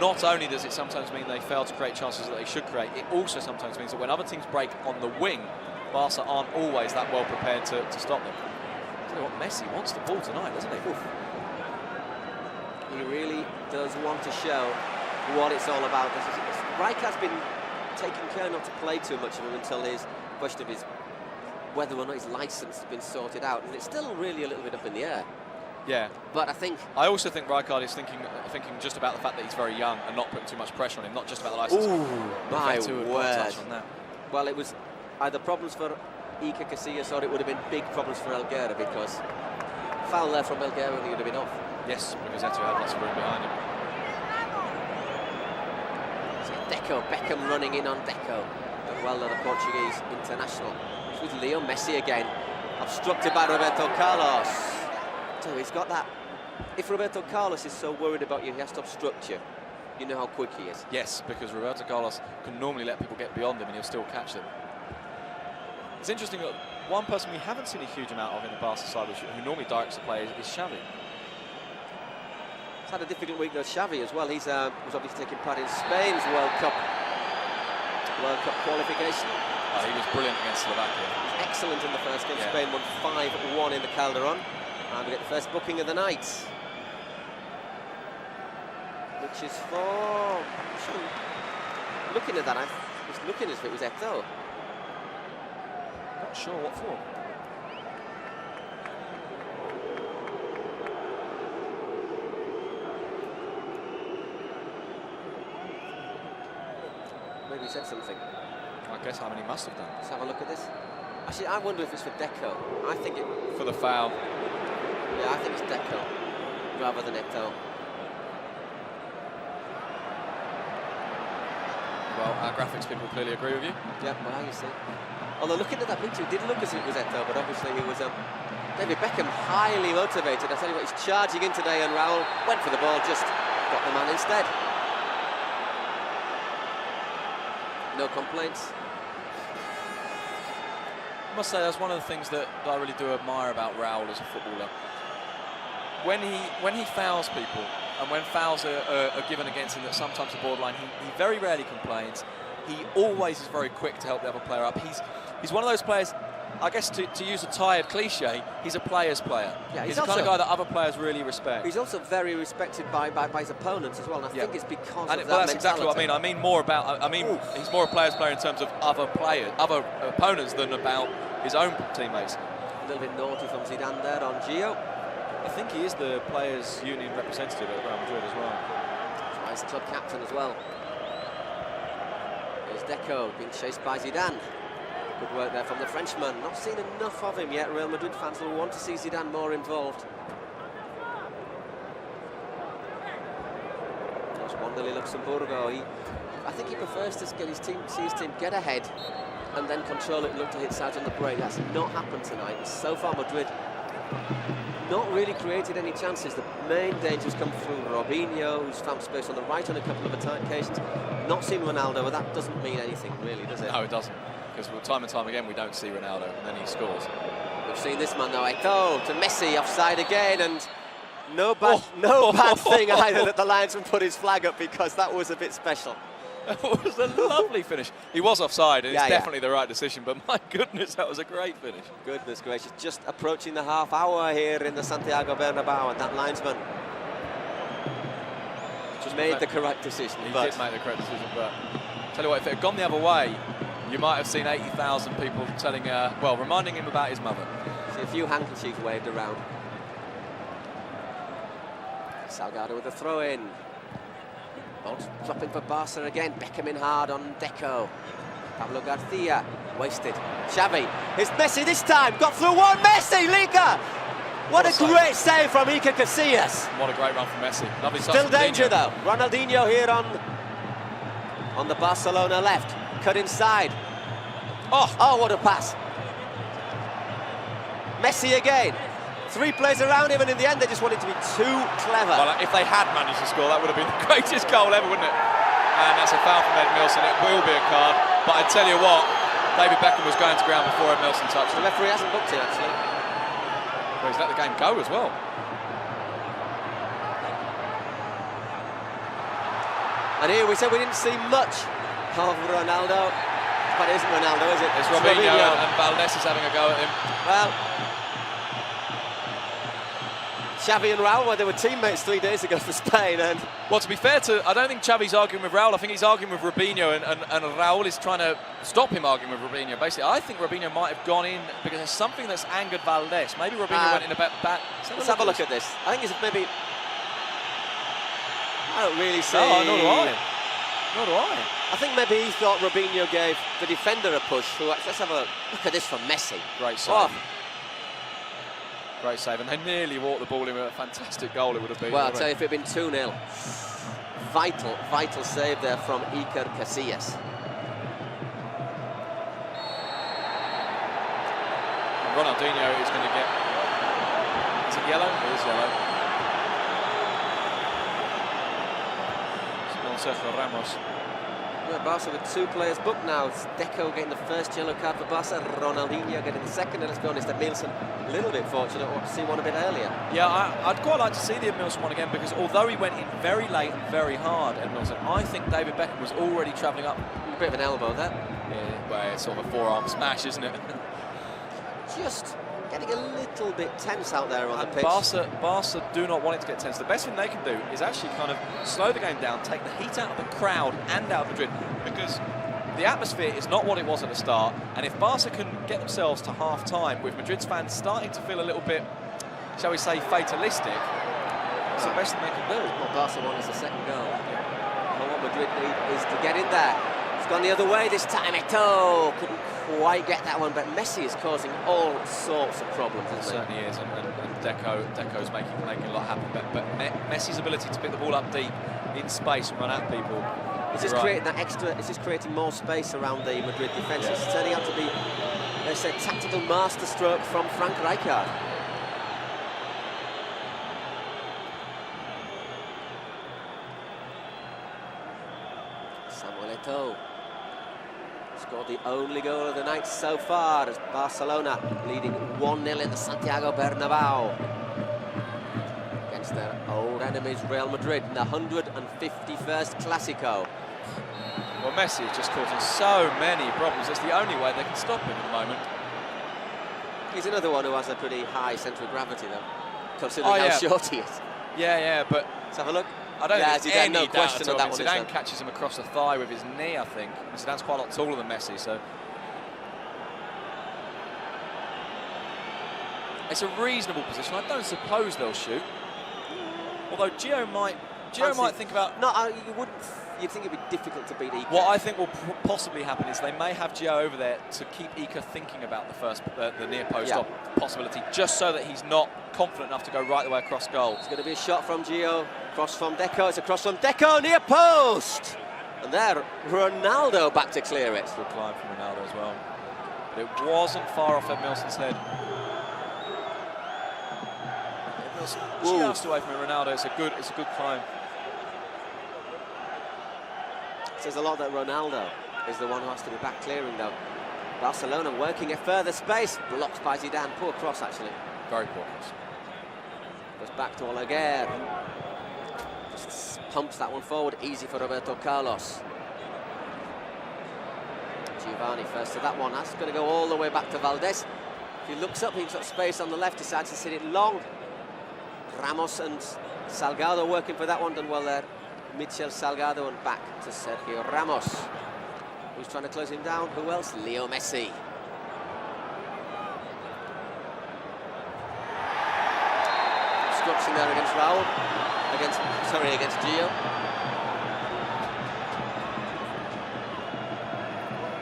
Not only does it sometimes mean they fail to create chances that they should create, it also sometimes means that when other teams break on the wing, Barca aren't always that well prepared to stop them. I tell you what, Messi wants the ball tonight, doesn't he? Oof. He really does want to show what it's all about. Rijkaard's been taking care not to play too much of him until his question of whether or not his licence has been sorted out, and it's still really a little bit up in the air. Yeah, but I also think Rijkaard is thinking just about the fact that he's very young and not putting too much pressure on him, not just about the licence. Ooh, my word! On that. Well, it was either problems for Iker Casillas or it would have been big problems for Helguera, because foul there from Helguera and he would have been off. Yes, because Eto'o had lots of room behind him. Deco, Beckham running in on Deco. Well done, the Portuguese international. It's with Leo Messi again. Obstructed by Roberto Carlos. So he's got that. If Roberto Carlos is so worried about you, he has to obstruct you. You know how quick he is. Yes, because Roberto Carlos can normally let people get beyond him and he'll still catch them. It's interesting that one person we haven't seen a huge amount of in the Barca side, who normally directs the play, is Xavi. He's had a difficult week though, Xavi as well. He's was obviously taking part in Spain's World Cup qualification. Oh, he was brilliant against Slovakia. Excellent in the first game. Yeah. Spain won 5-1 in the Calderon. And we get the first booking of the night, which is for... Looking at that, I was looking as if it was Eto'o. Not sure what for. Maybe he said something. I guess he must have done. Let's have a look at this. Actually, I wonder if it's for Deco. I think it... For the foul. Yeah, I think it's Deco rather than Eto'o. Well, our graphics people clearly agree with you. Yeah, well, you see. Although looking at that picture, it did look as if it was Eto'o, but obviously he was... David Beckham highly motivated. I tell you what, he's charging in today, and Raúl went for the ball, just got the man instead. No complaints. I must say that's one of the things that I really do admire about Raúl as a footballer. When he fouls people, and when fouls are given against him that sometimes are borderline, he very rarely complains. He always is very quick to help the other player up. He's one of those players, I guess to use a tired cliche, he's a player's player. Yeah, he's the kind of guy that other players really respect. He's also very respected by his opponents as well, and I think it's because of that that's mentality. exactly what I mean. I mean more about, he's more a player's player in terms of other opponents than about his own teammates. A little bit naughty from Zidane there on Gio. I think he is the Players' Union representative at Real Madrid as well. He's club captain as well. Here's Deco being chased by Zidane. Good work there from the Frenchman. Not seen enough of him yet. Real Madrid fans will want to see Zidane more involved. There's 1-0 Luxemburgo. I think he prefers to see his team get ahead and then control it and look to hit sides on the break. That's not happened tonight. And so far, Madrid not really created any chances. The main dangers come through Robinho, who's found space on the right on a couple of occasions. Not seen Ronaldo, but that doesn't mean anything, really, does it? No, it doesn't. Because time and time again, we don't see Ronaldo, and then he scores. We've seen this man, though. Eto'o to Messi, offside again, and no bad thing either that the linesman put his flag up, because that was a bit special. It was a lovely finish. He was offside, and it's definitely the right decision, but my goodness, that was a great finish. Goodness gracious, just approaching the half hour here in the Santiago Bernabéu, and that linesman just made the correct decision. He did make the correct decision, but tell you what, if it had gone the other way, you might have seen 80,000 people reminding him about his mother. See a few handkerchiefs waved around. Salgado with a throw-in. Dropping for Barca again. Beckham in hard on Deco. Pablo García wasted. Xavi. It's Messi this time. Got through one. Messi, Liga. What a great save from Iker Casillas. What a great run from Messi. Lovely. Still danger though. Ronaldinho here on the Barcelona left. Cut inside. Oh, what a pass. Messi again. 3 players around him, and in the end they just wanted to be too clever. Well, if they had managed to score, that would have been the greatest goal ever, wouldn't it? And that's a foul from Ed Milson. It will be a card, but I tell you what, David Beckham was going to ground before Ed Milson touched him. The referee hasn't booked it, actually. Well, he's let the game go as well. And here we said we didn't see much of Ronaldo, but it isn't Ronaldo, is it? It's Robinho, and Valdés is having a go at him. Well, Xavi and Raúl, they were teammates 3 days ago for Spain, and well, to be fair I don't think Xavi's arguing with Raúl. I think he's arguing with Robinho, and Raúl is trying to stop him arguing with Robinho. Basically, I think Robinho might have gone in because there's something that's angered Valdés. Maybe Robinho went in a bit back. Let's have a look at this. I think it's maybe. I don't really see. No, nor do I. Nor do I. I think maybe he thought Robinho gave the defender a push. Let's have a look at this from Messi. Great save. Great save, and they nearly walked the ball in with a fantastic goal. It would have been. Well, I'll tell you, if it had been 2-0, vital save there from Iker Casillas. Ronaldinho is going to get. Is it yellow? It is yellow. It's on Sergio Ramos. Well, Barca with 2 players booked now. It's Eto'o getting the first yellow card for Barca, Ronaldinho getting the second, and let's be honest, Emilson a little bit fortunate to see one a bit earlier. Yeah, I'd quite like to see the Emilson one again, because although he went in very late and very hard, Emilson, I think David Beckham was already travelling up. A bit of an elbow there. Yeah, well, it's sort of a forearm smash, isn't it? Just getting a little bit tense out there on the pitch. Barca do not want it to get tense. The best thing they can do is actually kind of slow the game down, take the heat out of the crowd and out of Madrid, because the atmosphere is not what it was at the start, and if Barca can get themselves to half-time with Madrid's fans starting to feel a little bit, shall we say, fatalistic, it's the best thing they can do. What Barca want is the second goal. And what Madrid need is to get in there. It's gone the other way this time. Eto'o couldn't quite get that one, but Messi is causing all sorts of problems, isn't he? Certainly is, and Deco's making a lot happen. But Messi's ability to pick the ball up deep in space and run at people. Is this creating that extra? Is this creating more space around the Madrid defence? It's turning out to be, they said, tactical masterstroke from Frank Rijkaard. Samuel Eto'o scored the only goal of the night so far as Barcelona leading 1-0 in the Santiago Bernabéu against their old enemies Real Madrid in the 151st Clásico. Well, Messi is just causing so many problems. It's the only way they can stop him at the moment. He's another one who has a pretty high centre of gravity, though, considering how short he is. Yeah, but let's have a look. I don't think there's any no question on that one. Zidane catches him across the thigh with his knee, I think. Zidane's quite a lot taller than Messi, so it's a reasonable position. I don't suppose they'll shoot. Although Gio might think about. No, you'd think it'd be difficult to beat Iker. What I think will possibly happen is they may have Gio over there to keep Iker thinking about the near post possibility, just so that he's not confident enough to go right the way across goal. It's going to be a shot from Gio, cross from Eto'o. It's a cross from Eto'o, near post, and there Ronaldo back to clear it. Good climb from Ronaldo as well, but it wasn't far off Emilson's head. Just away from Ronaldo. It's a good climb. It says a lot that Ronaldo is the one who has to be back clearing, though. Barcelona working at further space, blocked by Zidane. Poor cross, actually. Very poor cross. Goes back to Oleguer. Just pumps that one forward, easy for Roberto Carlos. Giovanni first to that one. That's going to go all the way back to Valdés. If he looks up, he's got space on the left, decides to sit it long. Ramos and Salgado working for that one, done well there. Míchel, Salgado, and back to Sergio Ramos. Who's trying to close him down? Who else? Leo Messi. Obstruction there against Raúl. Against Gio.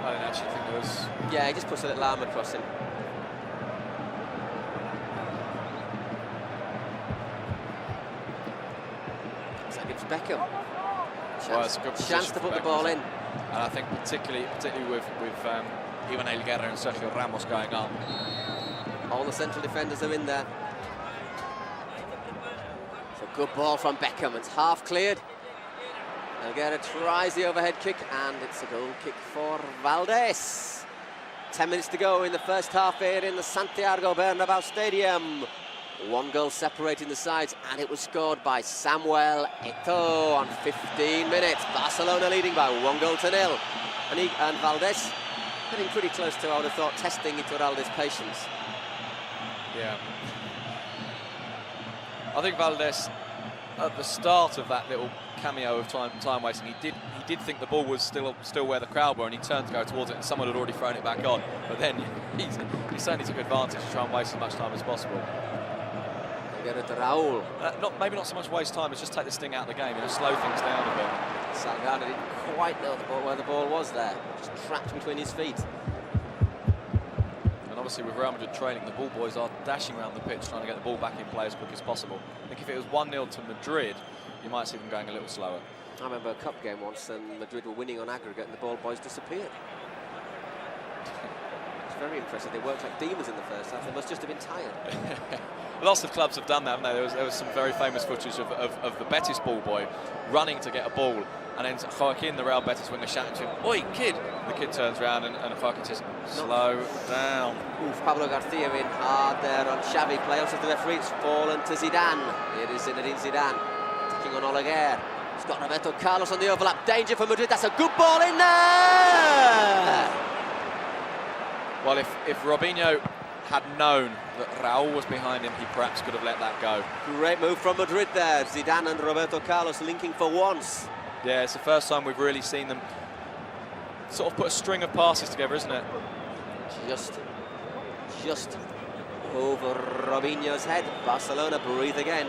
I didn't actually think there was. Yeah, he just puts a little arm across him. Beckham. Chance to put the ball in. And I think particularly with Iván Helguera and Sergio Ramos going up. All the central defenders are in there. It's a good ball from Beckham. It's half cleared. Helguera tries the overhead kick, and it's a goal kick for Valdés. 10 minutes to go in the first half here in the Santiago Bernabéu Stadium. 1 goal separating the sides, and it was scored by Samuel Eto'o on 15 minutes. Barcelona leading by 1-0. And Valdés getting pretty close to, I would have thought, testing Iturralde's patience. Yeah. I think Valdés, at the start of that little cameo of time wasting, he did think the ball was still where the crowd were, and he turned to go towards it, and someone had already thrown it back on. But then he certainly took advantage to try and waste as much time as possible. Get it to Raúl. Maybe not so much waste time, but just take the sting out of the game, slow things down a bit. Salgado didn't quite know where the ball was there, just trapped between his feet. And obviously with Real Madrid training, the ball boys are dashing around the pitch trying to get the ball back in play as quick as possible. I think if it was 1-0 to Madrid, you might see them going a little slower. I remember a cup game once and Madrid were winning on aggregate and the ball boys disappeared. It's very impressive. They worked like demons in the first half. They must just have been tired. Lots of clubs have done that, haven't they? There was some very famous footage of the Betis ball boy running to get a ball And then Joaquin, the Real Betis winger, shouting to him, "Oi, kid!" The kid turns around and Joaquin says, "Slow down." Oof, Pablo García in hard there on Xavi. Playoffs of the referee. It's fallen to Zidane. It is Zinedine Zidane taking on Oleguer. He's got Roberto Carlos on the overlap. Danger for Madrid. That's a good ball in there. Well, if Robinho had known that Raúl was behind him, he perhaps could have let that go. Great move from Madrid there. Zidane and Roberto Carlos linking for once. Yeah, it's the first time we've really seen them sort of put a string of passes together, isn't it? Just over Robinho's head. Barcelona breathe again.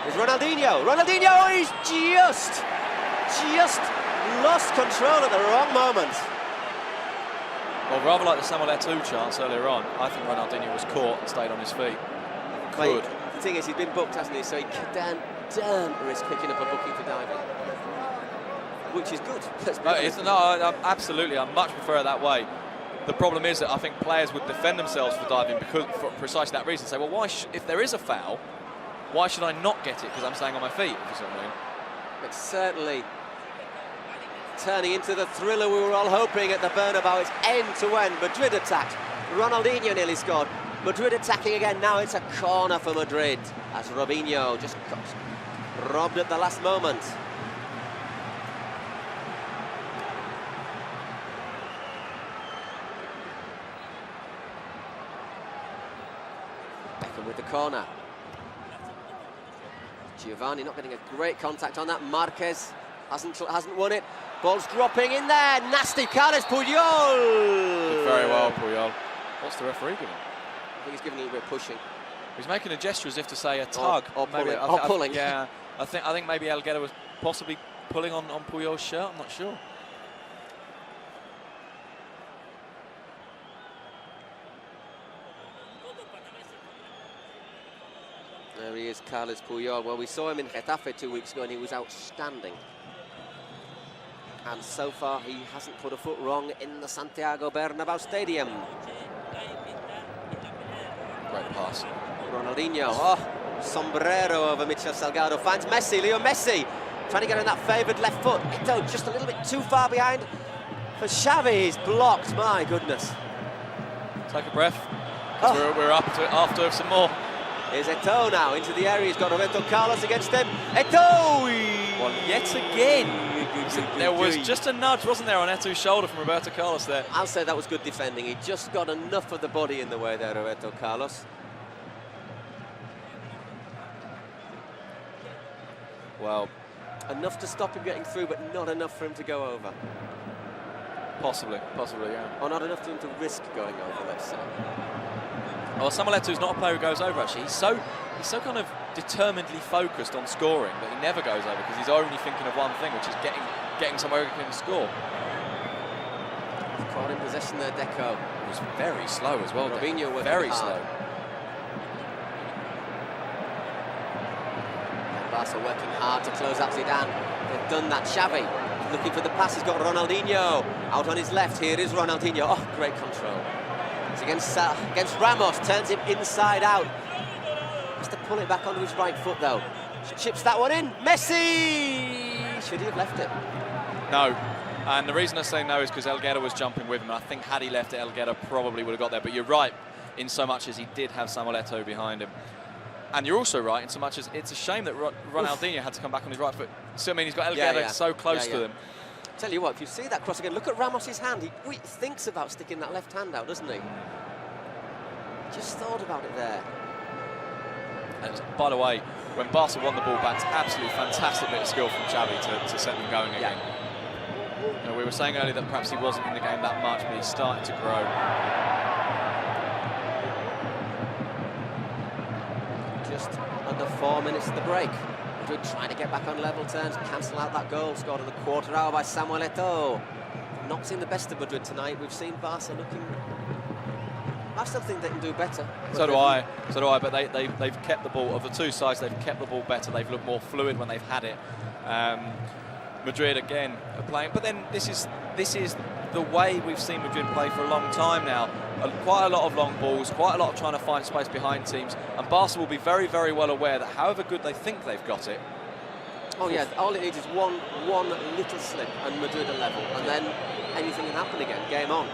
It's Ronaldinho. Ronaldinho, he's just lost control at the wrong moment. Well, rather like the Samuel Eto'o chance earlier on, I think Ronaldinho was caught and stayed on his feet. Good. The thing is, he's been booked, hasn't he? So he can't risk picking up a booking for diving, which is good. Absolutely. I much prefer it that way. The problem is that I think players would defend themselves for diving for precisely that reason. Say, well, why if there is a foul, why should I not get it because I'm staying on my feet? If you see what I mean. It's certainly turning into the thriller we were all hoping at the Bernabéu. It's end-to-end. Madrid attacked. Ronaldinho nearly scored. Madrid attacking again. Now it's a corner for Madrid as Robinho just got robbed at the last moment. Beckham with the corner. Giovanni not getting a great contact on that. Márquez hasn't won it. Ball's dropping in there. Nasty Carles Puyol. Did very well, Puyol. What's the referee giving? I think he's giving a little bit of pushing. He's making a gesture as if to say a tug. Or pulling. Yeah, I think maybe Helguera was possibly pulling on Puyol's shirt. I'm not sure. There he is, Carles Puyol. Well, we saw him in Getafe 2 weeks ago and he was outstanding. And so far, he hasn't put a foot wrong in the Santiago Bernabéu Stadium. Great pass. Ronaldinho, sombrero over Míchel Salgado. Finds Messi, Leo Messi. Trying to get on that favoured left foot. Eto'o just a little bit too far behind for Xavi. He's blocked, my goodness. Take a breath. We're up to it after some more. Here's Eto'o now into the area. He's got Roberto Carlos against him. Eto'o! Well, yet again. There was just a nudge, wasn't there, on Eto'o's shoulder from Roberto Carlos there. I'll say that was good defending. He just got enough of the body in the way there, Roberto Carlos. Well, enough to stop him getting through, but not enough for him to go over. Possibly, yeah. Or not enough for him to risk going over, let's say. Well, Samuel Eto'o's not a player who goes over, actually. He's so kind of determinedly focused on scoring that he never goes over because he's only thinking of one thing, which is getting somewhere he can score. He's caught in possession there, Deco. He was very slow as well. Robinho working very hard. slow. And Barca working hard to close out Zidane. They've done that. Xavi looking for the pass. He's got Ronaldinho out on his left. Here is Ronaldinho. Oh, great control. It's against Ramos. Turns him inside out. Has to pull it back onto his right foot though. Chips that one in. Messi! Should he have left it? No. And the reason I say no is because Helguera was jumping with him. And I think had he left it, Helguera probably would have got there. But you're right in so much as he did have Samuel Eto'o behind him. And you're also right in so much as it's a shame that Ronaldinho had to come back on his right foot. So I mean, he's got Helguera so close to them. Tell you what, if you see that cross again, look at Ramos's hand. He thinks about sticking that left hand out, doesn't he? Just thought about it there. And by the way, when Barca won the ball back, it's absolutely fantastic bit of skill from Xavi to set them going again. You know, we were saying earlier that perhaps he wasn't in the game that much, but he's starting to grow. Just under 4 minutes of the break. Madrid trying to get back on level terms, cancel out that goal scored in the quarter hour by Samuel Eto'o. Not seen the best of Madrid tonight. We've seen Barca looking... I still think they can do better. So do I. But they've kept the ball, of the two sides, they've kept the ball better. They've looked more fluid when they've had it. Madrid again are playing, but then this is the way we've seen Madrid play for a long time now. Quite a lot of long balls, quite a lot of trying to find space behind teams, and Barca will be very, very well aware that however good they think they've got it. Oh yeah, all it needs is one little slip and Madrid are level, and then anything can happen again, game on.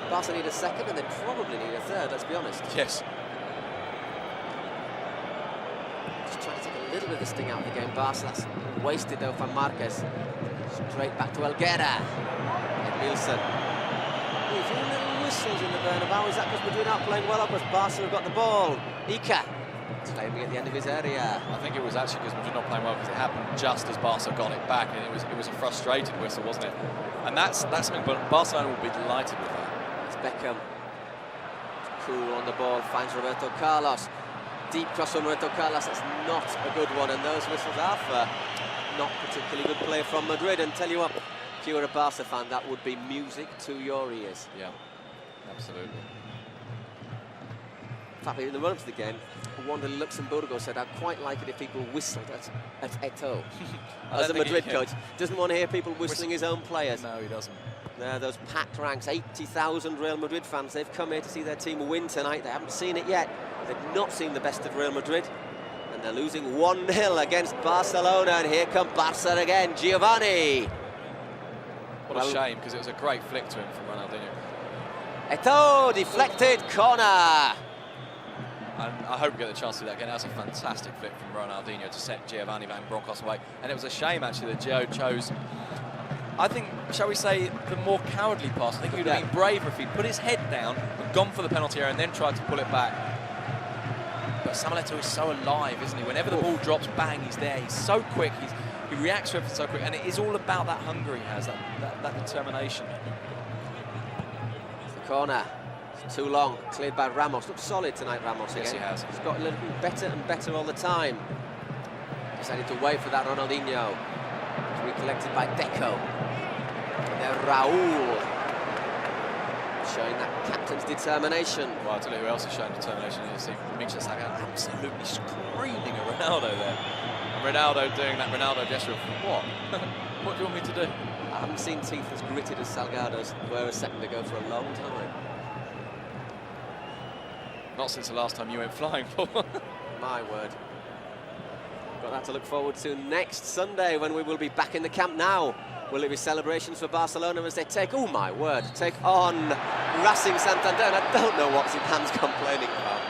Barca need a second and they probably need a third, let's be honest. Yes. Just trying to take a little bit of the sting out of the game, Barca. That's wasted though from Márquez. Straight back to Helguera. Edmilson. A few little whistles in the Bernabéu. Is that because Madrid aren't playing well, or because Barca have got the ball? Ica. Claiming at the end of his area. I think it was actually because Madrid not playing well, because it happened just as Barca got it back, and it was a frustrated whistle, wasn't it? And that's something Barcelona will be delighted with that. It's Beckham. Cool on the ball, finds Roberto Carlos. Deep cross from Roberto Carlos, that's not a good one, and those whistles are for not particularly good play from Madrid. And tell you what, if you were a Barca fan, that would be music to your ears. Yeah, absolutely. In fact, in the run-up to the game, Wanda Luxemburgo said, I'd quite like it if people whistled at Eto'o. As a Madrid coach, doesn't want to hear people whistling his own players. No, he doesn't. Those packed ranks, 80,000 Real Madrid fans, they've come here to see their team win tonight. They haven't seen it yet. They've not seen the best of Real Madrid. And they're losing 1-0 against Barcelona. And here come Barca again, Giovanni. What a shame, because it was a great flick to him from Ronaldinho. Eto'o, deflected corner. And I hope we get the chance to do that again. That was a fantastic flick from Ronaldinho to set Giovanni Van Bronckhorst away. And it was a shame, actually, that Gio chose, I think, shall we say, the more cowardly pass. I think he would have been braver if he'd put his head down and gone for the penalty area and then tried to pull it back. But Samuel Eto'o is so alive, isn't he? Whenever the ball drops, bang, he's there. He's so quick. He reacts to everything so quick. And it is all about that hunger he has, that determination. It's the corner. It's too long. Cleared by Ramos. Looks solid tonight, Ramos, again. Yes, he has. He's got a little bit better and better all the time. Decided to wait for that Ronaldinho. It's recollected by Deco. And then Raúl. Showing that captain's determination. Well, I'll tell you who else is showing determination. You see Míchel absolutely screaming at Ronaldo there. And Ronaldo doing that Ronaldo gesture of, what? What do you want me to do? I haven't seen teeth as gritted as Salgado's were a second ago for a long time. Not since the last time you went flying, Paul. My word. Got that to look forward to next Sunday when we will be back in the Camp Nou. Will it be celebrations for Barcelona as they take, oh my word, take on Racing Santander? And I don't know what Zidane's complaining about.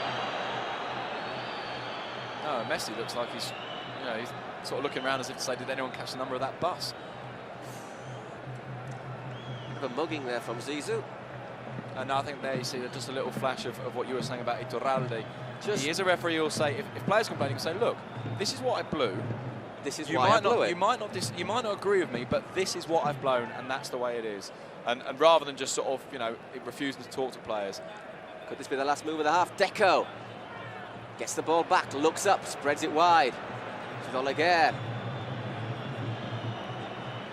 No, Messi looks like he's sort of looking around as if to say, did anyone catch the number of that bus? Bit of a mugging there from Zizou. And I think there you see just a little flash of what you were saying about Iturralde. He is a referee who'll say, if players complain, he can say, look, this is what I blew. This is why I blew it. You might not agree with me, but this is what I've blown, and that's the way it is. And rather than just sort of, refusing to talk to players. Could this be the last move of the half? Deco gets the ball back, looks up, spreads it wide. To Oleguer.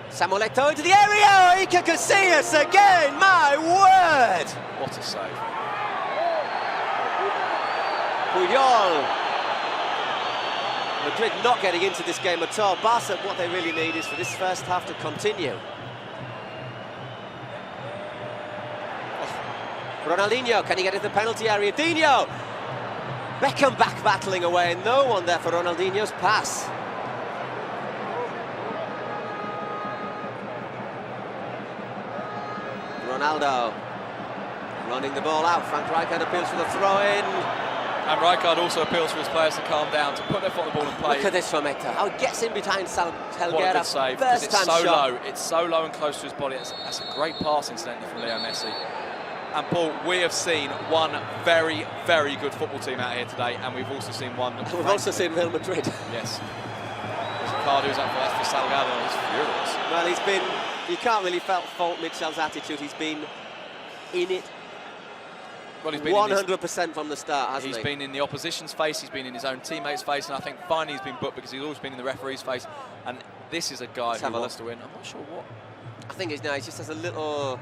Samuel Eto'o into the area. Iker Casillas again. My word! What a save! Puyol. Madrid not getting into this game at all. Barca, what they really need is for this first half to continue. Oh. Ronaldinho, can he get into the penalty area? Dino! Beckham back battling away, and no one there for Ronaldinho's pass. Ronaldo running the ball out. Frank Rijkaard appeals for the throw-in. And Rijkaard also appeals for his players to calm down, to put their foot on the ball and play. Look at this from Eto'o, how he gets in behind Helguera. What a good save, because it's so shot. low. It's so low and close to his body. That's a great pass, incidentally, from Leo Messi. And Paul, we have seen one very, very good football team out here today, and we've also seen one. We've also seen Real Madrid. Yes. Ricardo's up for that for Salgado. He's furious. Well, he's been. You can't really fault Michel's attitude. He's been in it. Well, he's been 100% from the start, hasn't he? He's been in the opposition's face, he's been in his own teammates' face, and I think finally he's been booked because he's always been in the referee's face. And this is a guy who wants to win. I'm not sure what. I think it's nice. He just has a little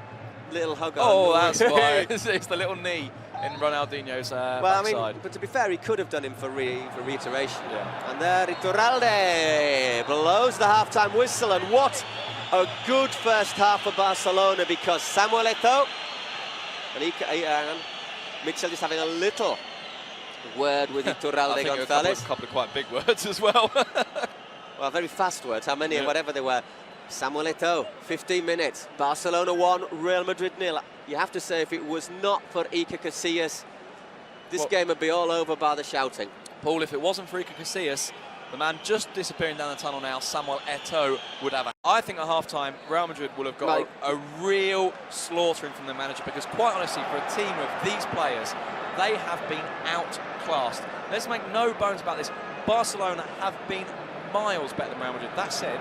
hug. Oh, that's why. It's the little knee in Ronaldinho's backside. I mean, but to be fair, he could have done him for reiteration. Yeah. And there, Iturralde blows the half-time whistle, and what a good first half for Barcelona because Samuel Eto'o and Míchel just having a little word with Iturralde González. A couple of quite big words as well. Well, very fast words, how many and whatever they were. Samuel Eto'o, 15 minutes, Barcelona 1, Real Madrid 0. You have to say, if it was not for Iker Casillas, this game would be all over by the shouting. Paul, if it wasn't for Iker Casillas, the man just disappearing down the tunnel now, Samuel Eto'o, would have I think at half-time, Real Madrid will have got a real slaughtering from their manager, because quite honestly, for a team of these players, they have been outclassed. Let's make no bones about this. Barcelona have been miles better than Real Madrid. That said,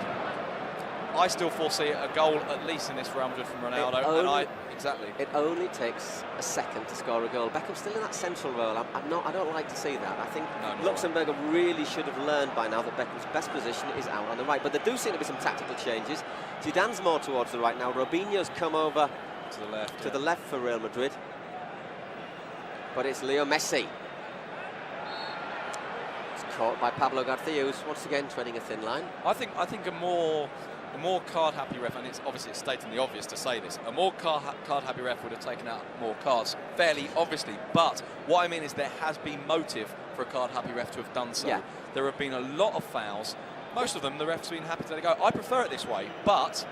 I still foresee a goal at least in this Real Madrid from Ronaldo. It only takes a second to score a goal. Beckham's still in that central role. I don't like to see that. I think Luxemburgo really should have learned by now that Beckham's best position is out on the right. But there do seem to be some tactical changes. Zidane's more towards the right now. Robinho's come over to the left for Real Madrid. But it's Leo Messi. It's caught by Pablo García, who's once again treading a thin line. I think a more card-happy ref, and it's stating the obvious to say this, a more card-happy ref would have taken out more cards, fairly obviously. But what I mean is there has been motive for a card-happy ref to have done so. Yeah. There have been a lot of fouls. Most of them, the ref's been happy to let it go. I prefer it this way, but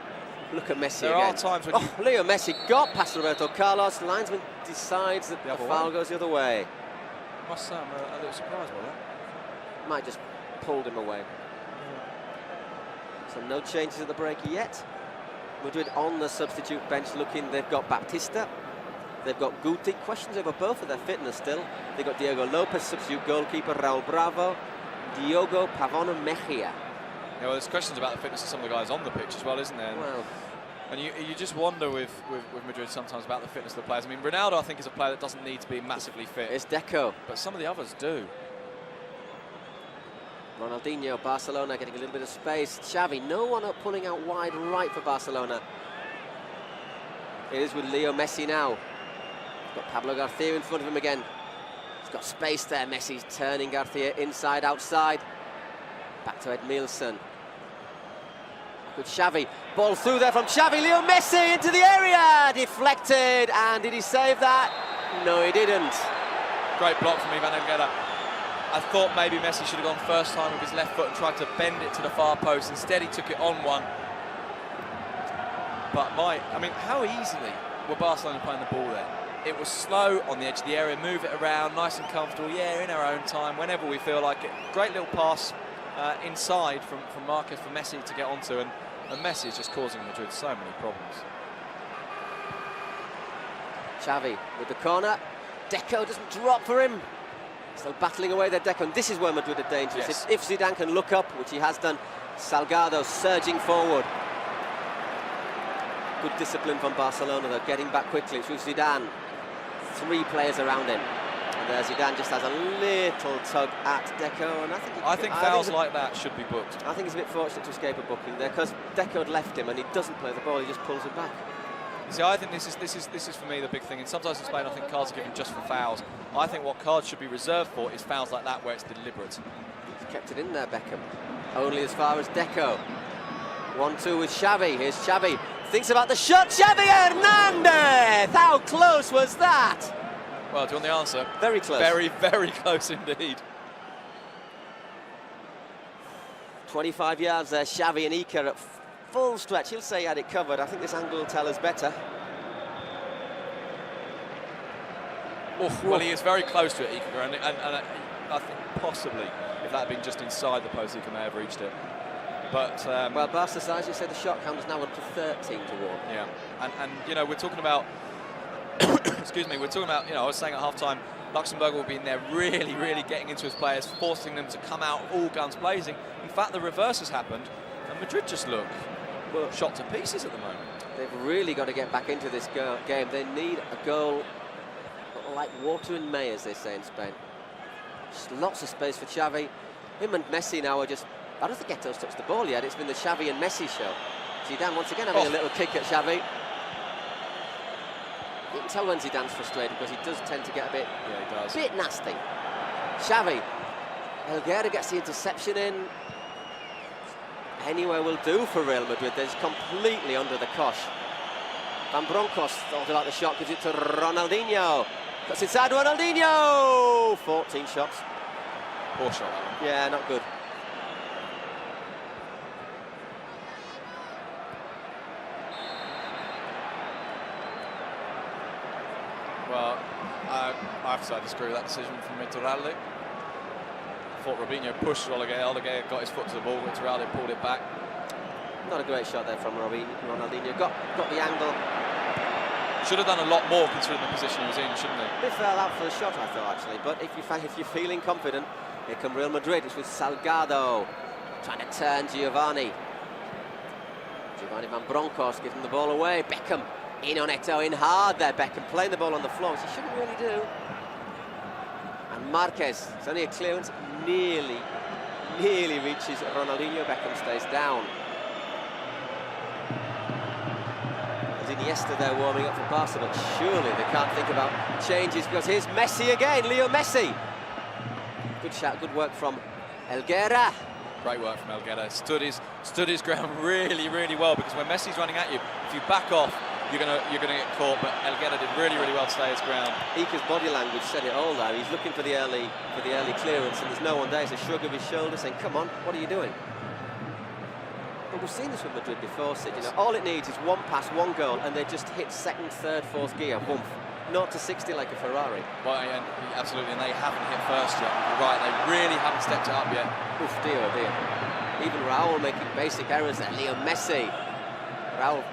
look at Messi there again. Are times when Leo Messi got past Roberto Carlos. The linesman decides that the foul goes the other way. I must say, I'm a little surprised by that. Might just pulled him away. So no changes at the break yet. Madrid on the substitute bench looking. They've got Baptista. They've got Guti. Questions over both of their fitness still. They've got Diego Lopez, substitute goalkeeper, Raúl Bravo, Diogo Pavón Mejia. Yeah, well, there's questions about the fitness of some of the guys on the pitch as well, isn't there? Well, and you just wonder with Madrid sometimes about the fitness of the players. I mean, Ronaldo, I think, is a player that doesn't need to be massively fit. It's Deco. But some of the others do. Ronaldinho, Barcelona getting a little bit of space. Xavi, no one up pulling out wide right for Barcelona. It is with Leo Messi now. He's got Pablo García in front of him again. He's got space there. Messi's turning García inside, outside. Back to Edmilson. Good Xavi. Ball through there from Xavi. Leo Messi into the area. Deflected. And did he save that? No, he didn't. Great block from Iván Helguera. I thought maybe Messi should have gone first time with his left foot and tried to bend it to the far post. Instead, he took it on one. But I mean, how easily were Barcelona playing the ball there? It was slow on the edge of the area, move it around, nice and comfortable. Yeah, in our own time, whenever we feel like it. Great little pass inside from Márquez for Messi to get onto, and Messi is just causing Madrid so many problems. Xavi with the corner. Deco doesn't drop for him. Still battling away their Deco, and this is where Madrid are dangerous. Yes. If Zidane can look up, which he has done, Salgado surging forward. Good discipline from Barcelona, though, getting back quickly. It's with Zidane. 3 players around him. And there Zidane just has a little tug at Deco, and I think fouls like that should be booked. I think he's a bit fortunate to escape a booking there, because Deco had left him and he doesn't play the ball, he just pulls it back. See, I think this is for me the big thing. And sometimes in Spain, I think cards are given just for fouls. I think what cards should be reserved for is fouls like that, where it's deliberate. He's kept it in there, Beckham. Only as far as Deco. 1-2 with Xavi. Here's Xavi. Thinks about the shot. Xavi Hernandez! How close was that? Well, do you want the answer? Very close. Very, very close indeed. 25 yards there. Xavi and Iker at full stretch. He'll say he had it covered. I think this angle will tell us better. Well, he is very close to it, Iker, and I think possibly if that had been just inside the post, Iker may have reached it. But well, Barca size, you say the shot count is now up to 13 to 1. Yeah, and you know, we're talking about excuse me, we're talking about, you know, I was saying at half-time, Luxemburgo will be in there really, really getting into his players, forcing them to come out all guns blazing. In fact, the reverse has happened, and Madrid just look shot to pieces at the moment. They've really got to get back into this game. They need a goal like water in May, as they say in Spain. Just lots of space for Xavi. Him and Messi now are just... I don't think Eto'o's touched the ball yet. It's been the Xavi and Messi show. Zidane once again having a little kick at Xavi. You can tell when Zidane's frustrated because he does tend to get a bit, bit nasty. Xavi. Helguera gets the interception in. Anywhere will do for Real Madrid. They're just completely under the cosh. Van Bronckhorst thought about the shot, gives it to Ronaldinho. Cuts inside Ronaldinho! 14 shots. Poor shot, that one. Yeah, not good. Well, I have to say I disagree with that decision from Eto'o. I thought Robinho pushed Oleguer. Oleguer got his foot to the ball, Eto'o pulled it back. Not a great shot there from Ronaldinho. Got the angle. Should have done a lot more considering the position he was in, shouldn't he? Bit fell out for the shot, I thought, actually. But if you're feeling confident, here come Real Madrid. It's with Salgado trying to turn Giovanni. Giovanni Van Bronckhorst gives him the ball away. Beckham in on Eto'o, in hard there. Beckham playing the ball on the floor, which he shouldn't really do. And Márquez, it's only a clearance, nearly reaches Ronaldinho. Beckham stays down. Yesterday warming up for Barca, but surely they can't think about changes because here's Messi again, Leo Messi. Good shot, good work from Helguera. Great work from Helguera. Stood his ground really well, because when Messi's running at you, if you back off, you're gonna get caught. But Helguera did really well to stay his ground. Iker's body language said it all there. He's looking for the early clearance, and there's no one there. It's a shrug of his shoulder saying, "Come on, what are you doing?" But we've seen this with Madrid before, Sid. You know, all it needs is one pass, one goal, and they just hit second, third, fourth gear, boom, 0 to 60 like a Ferrari. Well, and absolutely, and they haven't hit first yet. You're right, they really haven't stepped it up yet. Oof, dear, oh dear. Even Raúl making basic errors there. Leo Messi. Raúl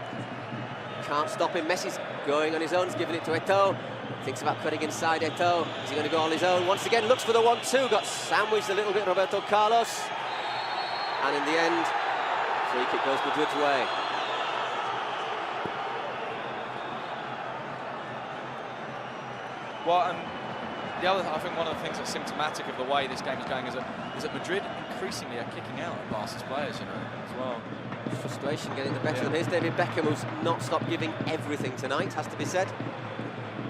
can't stop him. Messi's going on his own. He's giving it to Eto'o. Thinks about cutting inside Eto'o. Is he going to go on his own? Once again, looks for the 1-2. Got sandwiched a little bit, Roberto Carlos. And in the end, free kick goes Madrid's way. Well, and I think one of the things that's symptomatic of the way this game is going is that Madrid increasingly are kicking out at Barca's players, you know, as well. Frustration getting the better of them. Here's David Beckham, who's not stopped giving everything tonight, has to be said.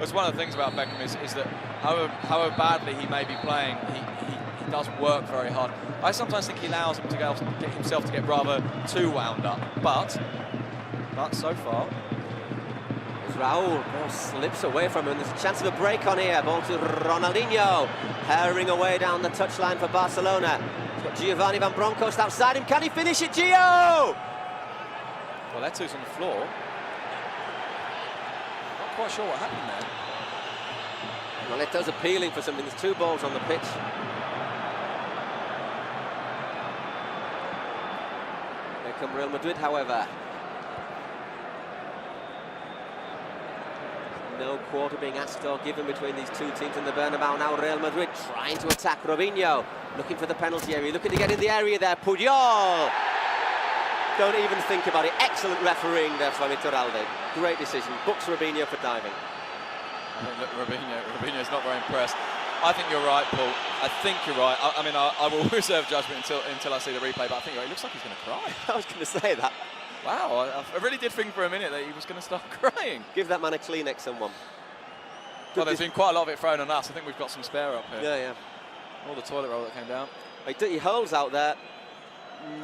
It's one of the things about Beckham is that however badly he may be playing, he does work very hard. I sometimes think he allows him to get himself to get rather too wound up, but so far. As Raúl slips away from him, there's a chance of a break on here. Ball to Ronaldinho, herring away down the touchline for Barcelona. He's got Giovanni Van Bronckhorst outside him. Can he finish it, Gio? Well, Eto'o's on the floor. Not quite sure what happened there. Well, Eto'o's appealing for something. There's 2 balls on the pitch. Here come Real Madrid, however. No quarter being asked or given between these two teams in the Bernabéu. Now Real Madrid trying to attack. Robinho looking for the penalty area, looking to get in the area there. Puyol! Don't even think about it. Excellent refereeing there from Iturralde. Great decision. Books Robinho for diving. I think that Robinho's not very impressed. I think you're right, Paul. I think you're right. I mean, I will reserve judgment until I see the replay, but I think you're right. It looks like he's going to cry. I was going to say that. Wow, I really did think for a minute that he was going to start crying. Give that man a Kleenex, someone. Well, there's been quite a lot of it thrown on us. I think we've got some spare up here. Yeah. All the toilet roll that came down. He holds out there.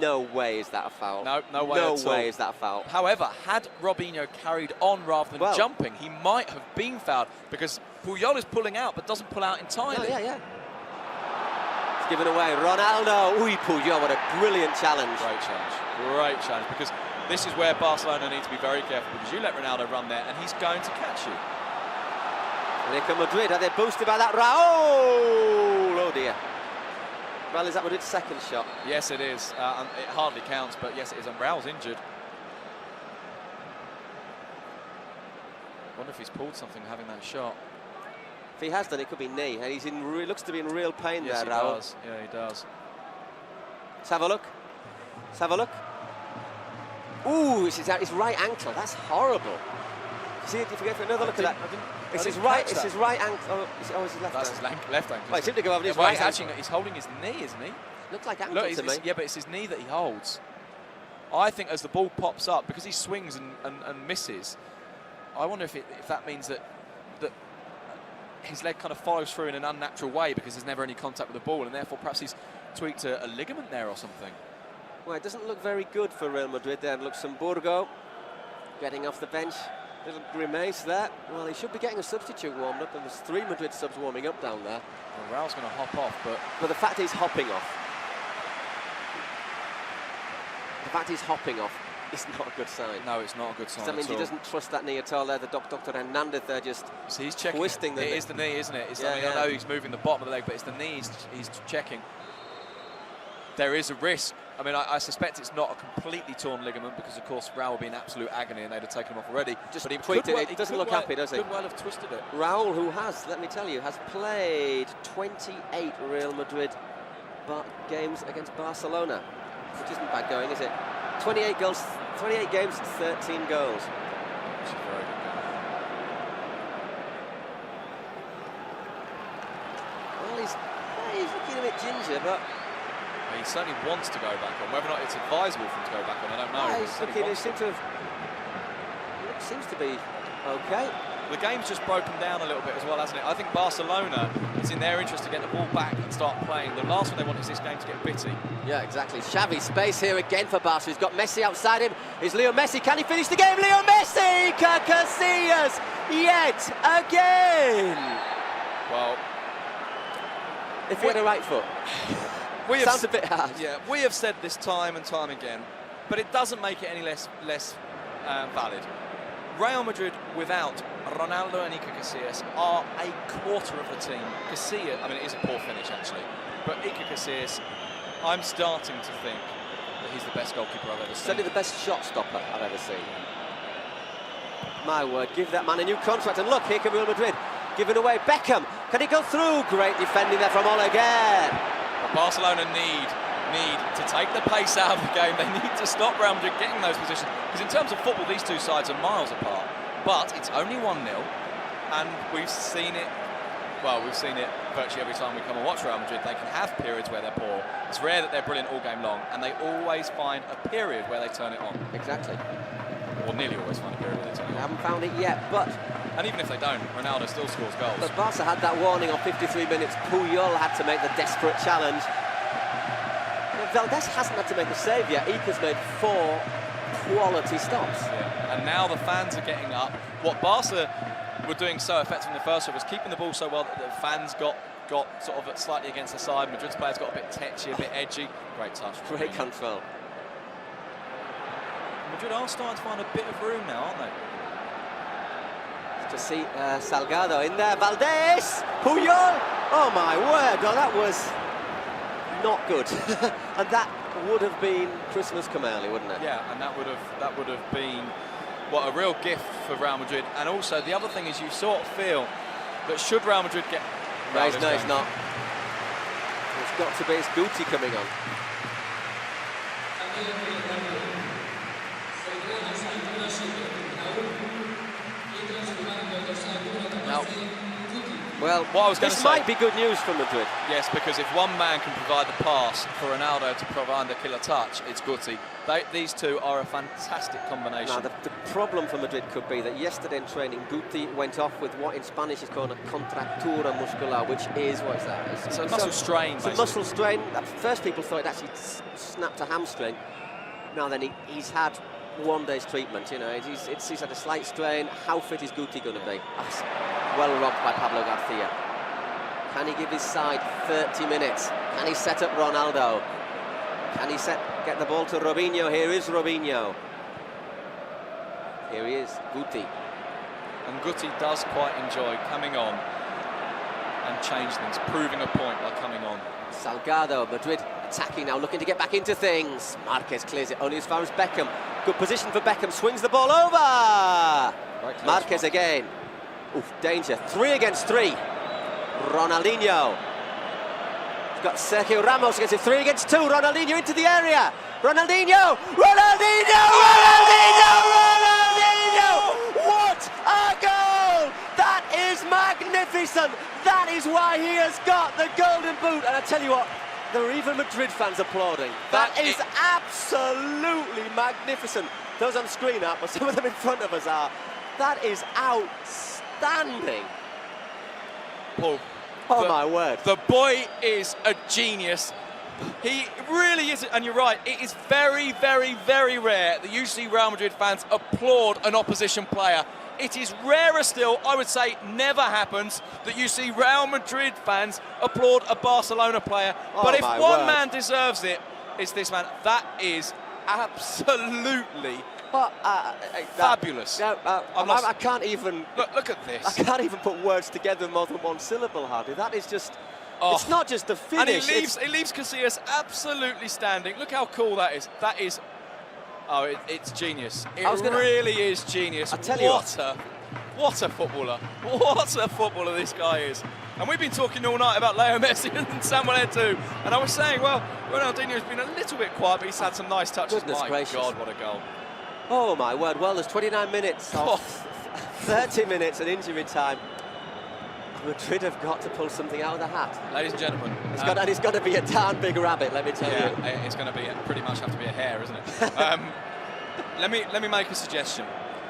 No way is that a foul. No way at all. No way is that a foul. However, had Robinho carried on rather than jumping, he might have been fouled, because Puyol is pulling out but doesn't pull out entirely. Yeah. It's given away. Ronaldo. Ui, Puyol, what a brilliant challenge. Great challenge, because this is where Barcelona need to be very careful, because you let Ronaldo run there and he's going to catch you. And here come Madrid. Are they boosted by that? Raúl! Oh dear. Well, is that Madrid's second shot? Yes, it is. It hardly counts, but yes, it is. And Raúl's injured. Wonder if he's pulled something having that shot. If he has done, it could be knee. And he looks to be in real pain there, Raúl. Does. Yeah, he does. Let's have a look. Ooh, it's his right ankle. That's horrible. See, if you go for another look at that. It's his right ankle. Oh, it's his left That's ankle. His left ankle. Well, he seemed to go over his right ankle. He's holding his knee, isn't he? Looks like ankle to me. Yeah, but it's his knee that he holds. I think as the ball pops up, because he swings and misses, I wonder if that means that his leg kind of follows through in an unnatural way, because there's never any contact with the ball, and therefore perhaps he's tweaked a ligament there or something. Well, it doesn't look very good for Real Madrid there. Luxemburgo getting off the bench. Little grimace there. Well, he should be getting a substitute warmed up, and there's 3 Madrid subs warming up down there. Well, Raúl's going to hop off, but the fact he's hopping off. The fact he's hopping off is not a good sign. No, it's not a good sign. That means he doesn't trust that knee at all there. The Dr. Hernandez there just he's checking. Twisting it is the knee, isn't it? It's, yeah, I mean, I know he's moving the bottom of the leg, but it's the knee he's checking. There is a risk. I mean, I suspect it's not a completely torn ligament because, of course, Raúl would be in absolute agony and they'd have taken him off already. Just tweaked it. It doesn't look happy, does it? Could well have twisted it. Raúl, who has, let me tell you, has played 28 Real Madrid games against Barcelona, which isn't bad going, is it? 28 goals, 28 games, 13 goals. Which is very good going. Well, he's looking a bit ginger, but he certainly wants to go back on. Whether or not it's advisable for him to go back on, I don't know. Seems to be okay. The game's just broken down a little bit as well, hasn't it? I think Barcelona, it's in their interest to get the ball back and start playing. The last one they want is this game to get bitty. Yeah, exactly. Xavi, space here again for Barca. He's got Messi outside him. Is Leo Messi? Can he finish the game? Leo Messi! Casillas! Yet again! Well, if he had a right foot. Sounds a bit harsh. Yeah, we have said this time and time again, but it doesn't make it any less valid. Real Madrid without Ronaldo and Iker Casillas are a quarter of the team. Casillas, I mean, it is a poor finish actually, but Iker Casillas, I'm starting to think that he's the best goalkeeper I've ever seen. Certainly the best shot stopper I've ever seen. My word, give that man a new contract, and look, here come Real Madrid, giving away Beckham. Can he go through? Great defending there from Oleguer. Barcelona need to take the pace out of the game. They need to stop Real Madrid getting those positions. Because in terms of football, these two sides are miles apart. But it's only 1-0, and we've seen it. Well, we've seen it virtually every time we come and watch Real Madrid. They can have periods where they're poor. It's rare that they're brilliant all game long, and they always find a period where they turn it on. Exactly. Or nearly always find a period where they turn it on. They haven't found it yet, but... And even if they don't, Ronaldo still scores goals. But Barca had that warning on 53 minutes. Puyol had to make the desperate challenge. Valdés hasn't had to make a save yet. Iker's made 4 quality stops. Yeah. And now the fans are getting up. What Barca were doing so effectively in the first half was keeping the ball so well that the fans got sort of slightly against the side. Madrid's players got a bit tetchy, a bit edgy. Great touch. Great control. Madrid are starting to find a bit of room now, aren't they? To see Salgado in there. Valdés! Puyol! Oh my word, oh, that was not good. And that would have been Christmas come early, wouldn't it? Yeah, and that would have been what a real gift for Real Madrid. And also the other thing is you sort of feel that should Real Madrid get... No, it's not. It's got to be. It's Guti coming on. Now, well, what I was going to this say, might be good news for Madrid. Yes, because if one man can provide the pass for Ronaldo to provide the killer touch, it's Guti. These two are a fantastic combination. Now, the problem for Madrid could be that yesterday in training, Guti went off with what in Spanish is called a contractura muscular, which is, what is that? It's a muscle strain. It's a muscle strain. At first, people thought it actually snapped a hamstring. Now then, he's had 1 day's treatment, you know, he's had a slight strain. How fit is Guti going to be? Well robbed by Pablo García. Can he give his side 30 minutes? Can he set up Ronaldo? Can he get the ball to Robinho? Here is Robinho. Here he is, Guti. And Guti does quite enjoy coming on and change things, proving a point by coming on. Salgado, Madrid attacking now, looking to get back into things. Márquez clears it only as far as Beckham. Good position for Beckham, swings the ball over. Márquez again. Oof, danger. 3 against 3. Ronaldinho. He's got Sergio Ramos against him. 3 against 2. Ronaldinho into the area. Ronaldinho! Ronaldinho! Ronaldinho! Ronaldinho! What a goal! That is magnificent. That is why he has got the golden boot. And I tell you what, there are even Madrid fans applauding. That is absolutely magnificent. Those on screen aren't, but some of them in front of us are. That is outstanding. Paul, oh my word. The boy is a genius. He really is, and you're right, it is very, very, very rare that you see Real Madrid fans applaud an opposition player. It is rarer still, I would say never happens, that you see Real Madrid fans applaud a Barcelona player. But if one man deserves it, it's this man. That is absolutely fabulous. I can't even... Look at this. I can't even put words together more than one syllable, Hardy. That is just... It's not just the finish. And it leaves Casillas absolutely standing. Look how cool that is. That is... Oh, it's genius. It really is genius. I tell you what a footballer. What a footballer this guy is. And we've been talking all night about Leo Messi and Samuel Eto'o. And I was saying, well, Ronaldinho's been a little bit quiet, but he's had some nice touches. Goodness gracious. God, what a goal. Oh, my word. Well, there's 29 minutes off 30 minutes at injury time. Madrid have got to pull something out of the hat. Ladies and gentlemen. It's got to be a darn big rabbit, let me tell you. Yeah, it's going to be pretty much have to be a hare, isn't it? Let me make a suggestion.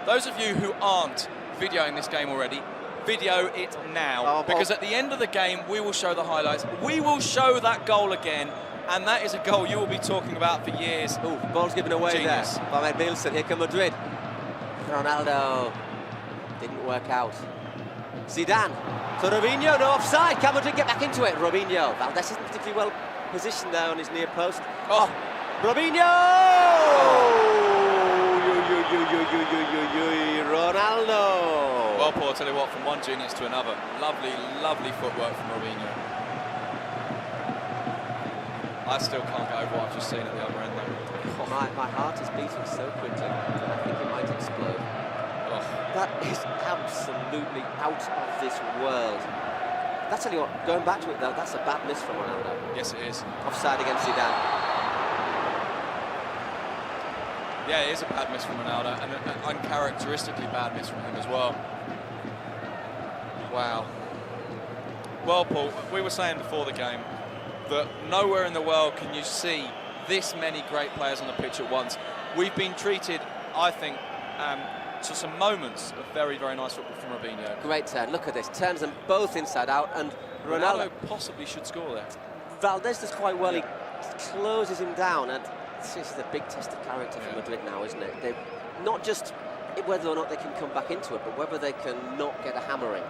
Those of you who aren't videoing this game already, video it now. Because at the end of the game, we will show the highlights. We will show that goal again. And that is a goal you will be talking about for years. Ooh, ball's given away Genius. there by Nielsen. Here come Madrid. Ronaldo. Didn't work out. Zidane. To Robinho, no offside. Can Madrid get back into it? Robinho. Valdés isn't particularly well positioned there on his near post. Oh, Robinho! Ronaldo. Well, Paul, I'll tell you what, from one genius to another. Lovely, lovely footwork from Robinho. I still can't get over what I've just seen at the other end, though. Oh, my heart is beating so quickly that I think it might explode. Oh. That is absolutely out of this world. That's tell you what, going back to it though, that's a bad miss from Ronaldo. Yes, it is. Offside against Zidane. Yeah, it is a bad miss from Ronaldo, and an uncharacteristically bad miss from him as well. Wow. Well, Paul, we were saying before the game that nowhere in the world can you see this many great players on the pitch at once. We've been treated, I think, to some moments of very, very nice football from Robinho. Great turn, look at this, turns them both inside out, and Ronaldo possibly should score there. Valdés does quite well, he closes him down, and this is the big test of character for Madrid now, isn't it? They're not just whether or not they can come back into it, but whether they can not get a hammering.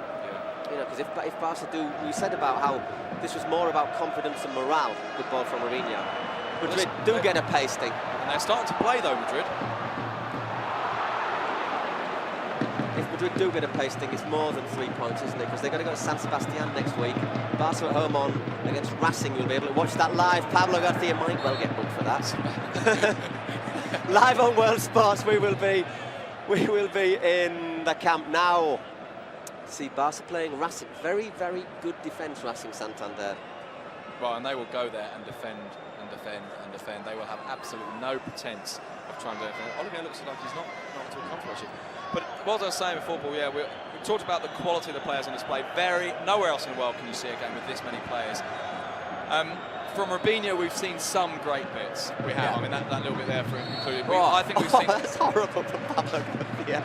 You know, because if Barca do, we said about how this was more about confidence and morale, good ball from Robinho. Madrid do get a pasting. And they're starting to play though, Madrid. If Madrid do get a pasting, it's more than 3 points, isn't it? Because they're going to go to San Sebastian next week. Barca at home on against Racing. You'll be able to watch that live. Pablo García might well get booked for that. Live on World Sports, we will be in the Camp Nou. See Barca playing Racing. Very, very good defence, Racing Santander. Right, and they will go there and defend and defend and defend. They will have absolutely no pretence of trying to do anything. Oleguer looks like he's not at all comfortable actually. But what I was saying before, Paul, yeah, we talked about the quality of the players on display. Nowhere else in the world can you see a game with this many players. From Robinho, we've seen some great bits. We have. Yeah. I mean, that little bit there for included. I think we've seen. That's horrible from Pablo. Yeah.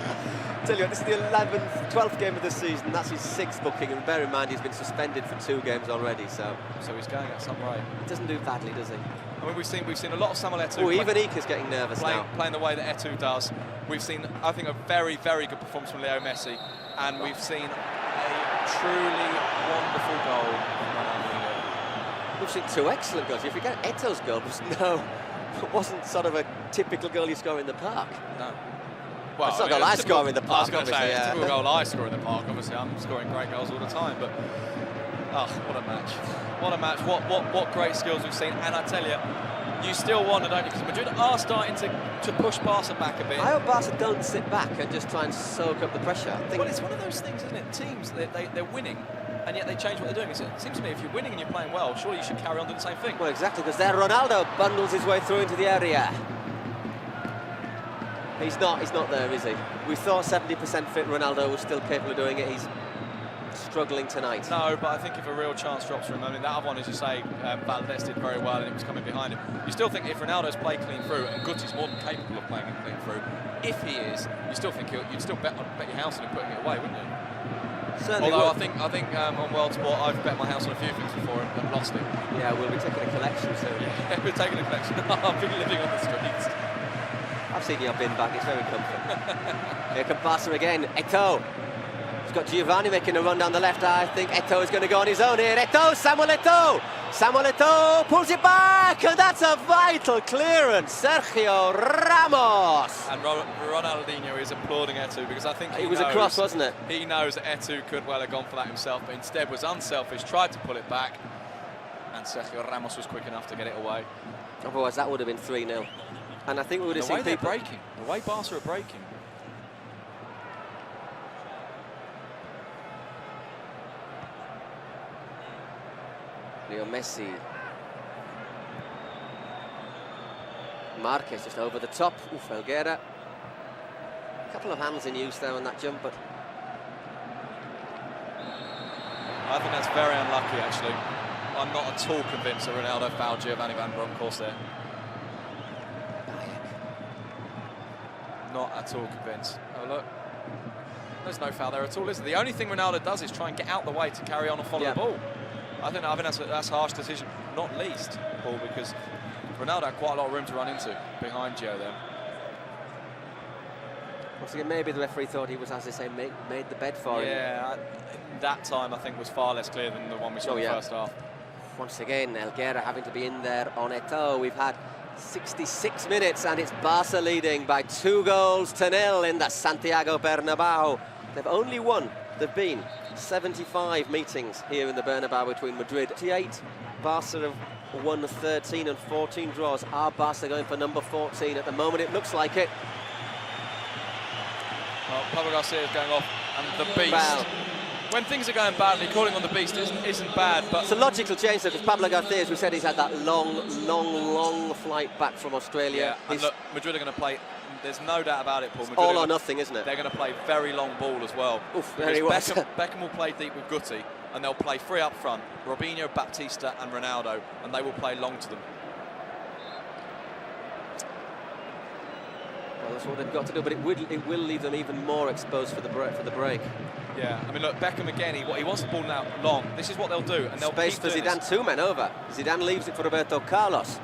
Tell you what, this is the 11th, 12th game of the season. That's his 6th booking, and bear in mind he's been suspended for 2 games already. So he's going at some rate. He doesn't do badly, does he? I mean, we've seen a lot of Samuel Eto'o. Oh, even Ika's getting nervous now. Playing the way that Eto'o does. We've seen, I think, a very, very good performance from Leo Messi, and we've seen a truly wonderful goal from Ronaldo. We've seen 2 excellent goals. If you get Eto'o's goal, it wasn't sort of a typical goal you score in the park. No. Well, it's not a goal I score in the park, obviously. It's a typical goal I score in the park, obviously. I'm scoring great goals all the time, but what a match. What a match. What great skills we've seen. And I tell you, you still wonder, don't you? Because Madrid are starting to push Barca back a bit. I hope Barca don't sit back and just try and soak up the pressure. Well, it's one of those things, isn't it? Teams, they're winning, and yet they change what they're doing. It seems to me if you're winning and you're playing well, surely you should carry on doing the same thing. Well, exactly, because there Ronaldo bundles his way through into the area. He's not there, is he? We thought 70% fit Ronaldo was still capable of doing it. He's struggling tonight. No, but I think if a real chance drops for him, I mean, that other one, as you say, Valdés did very well and it was coming behind him. You still think if Ronaldo's played clean through, and Guti's more than capable of playing it clean through, if he is, you still think you'd still bet your house on him putting it away, wouldn't you? Certainly. Although I think on World Sport I've bet my house on a few things before and lost it. Yeah, we'll be taking a collection soon. Yeah, we're taking a collection. I've been living on the streets. I've seen your bin bag, it's very comfortable. Here comes Barca again, Eto'o. He's got Giovanni making a run down the left. I think Eto'o is going to go on his own here. Eto'o, Samuel Eto'o! Samuel Eto'o pulls it back, and that's a vital clearance. Sergio Ramos! And Ronaldinho is applauding Eto'o because I think he was a cross, wasn't it? He knows that Eto'o could well have gone for that himself, but instead was unselfish, tried to pull it back, and Sergio Ramos was quick enough to get it away. Otherwise, that would have been 3-0. And I think we would have seen the way they're breaking, the way Barca are breaking. Leo Messi. Márquez just over the top. Oof, Helguera. A couple of hands in use there on that jump, but I think that's very unlucky, actually. I'm not at all convinced that Ronaldo fouled Giovanni Van Bronckhorst there. Not at all convinced. Oh, look. There's no foul there at all, is there? The only thing Ronaldo does is try and get out the way to carry on and follow the ball. I think that's a harsh decision, not least, Paul, because Ronaldo had quite a lot of room to run into behind Gio there. Once again, maybe the referee thought he was, as they say, made the bed for him. Yeah, that time I think was far less clear than the one we saw in the first half. Once again, Helguera having to be in there on Eto'o. We've had 66 minutes and it's Barca leading by 2-0 in the Santiago Bernabéu. They've only won. There've been 75 meetings here in the Bernabéu between Madrid. 28. Barca have won 13 and 14 draws. Are Barca going for number 14? At the moment, it looks like it. Well, Pablo García is going off, and the beast. Wow. When things are going badly, calling on the beast isn't bad, but it's a logical change, though, because Pablo García, as we said, he's had that long flight back from Australia. Yeah, and look, Madrid are going to play. There's no doubt about it, Paul. Madrid all or nothing, isn't it? They're going to play very long ball as well. Oof, very well. Beckham will play deep with Guti, and they'll play three up front: Robinho, Baptista, and Ronaldo, and they will play long to them. Well, that's what they've got to do, but it will leave them even more exposed for the break. Yeah, I mean, look, Beckham again. He wants the ball now long. This is what they'll do, and they'll space keep for Zidane. This. 2 men over. Zidane leaves it for Roberto Carlos.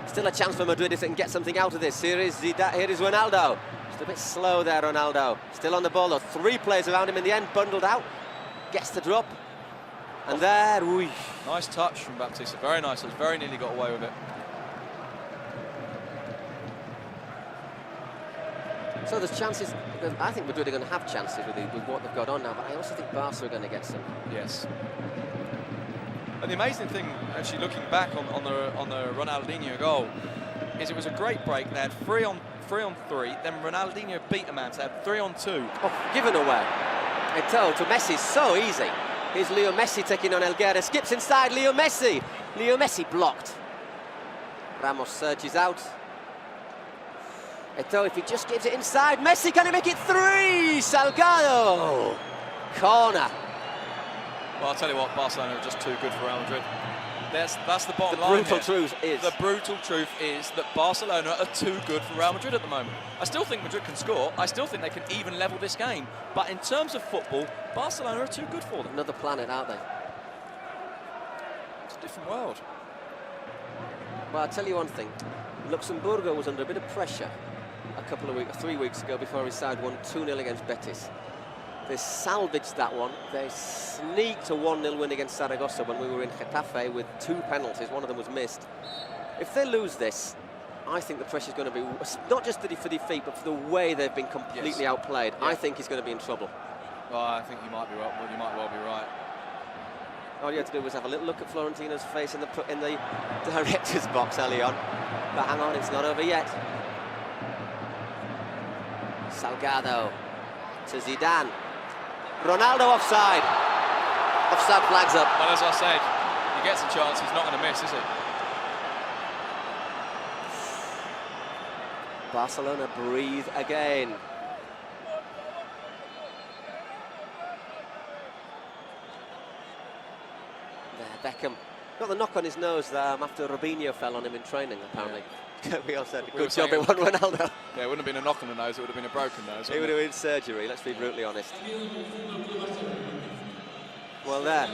Still a chance for Madrid if they can get something out of this. Here is Ronaldo. Just a bit slow there, Ronaldo. Still on the ball, though. 3 players around him in the end, bundled out. Gets the drop. And there, ooh. Nice touch from Baptista. Very nice. It's very nearly got away with it. So there's chances. I think Madrid are going to have chances with what they've got on now, but I also think Barca are going to get some. Yes. And the amazing thing, actually, looking back on the Ronaldinho goal, is it was a great break. They had 3 on 3. Then Ronaldinho beat a man, so they had 3 on 2. Oh, given away. Eto'o to Messi, so easy. Here's Leo Messi taking on Helguera. Skips inside, Leo Messi. Leo Messi blocked. Ramos surges out. Eto'o, if he just gives it inside, Messi, can he make it 3? Salgado. Corner. Well, I'll tell you what, Barcelona are just too good for Real Madrid. That's the bottom line. The brutal truth is. The brutal truth is that Barcelona are too good for Real Madrid at the moment. I still think Madrid can score. I still think they can even level this game. But in terms of football, Barcelona are too good for them. Another planet, aren't they? It's a different world. Well, I'll tell you one thing. Luxemburgo was under a bit of pressure a couple of weeks, 3 weeks ago, before his side won 2-0 against Betis. They salvaged that one. They sneaked a 1-0 win against Zaragoza when we were in Getafe with 2 penalties. One of them was missed. If they lose this, I think the pressure's going to be not just for defeat, but for the way they've been completely outplayed. Yeah. I think he's going to be in trouble. Well, I think you might be well. You might well be right. All you had to do was have a little look at Florentino's face in the director's box early on. But hang on, it's not over yet. Salgado to Zidane. Ronaldo offside. Offside flags up. Well, as I said, he gets a chance, he's not going to miss, is he? Barcelona breathe again. There, Beckham. Got the knock on his nose after Robinho fell on him in training, apparently. Yeah. We all said, good job it wasn't Ronaldo. Yeah, it wouldn't have been a knock on the nose, it would have been a broken nose. It would have been surgery, let's be brutally honest. Well, there.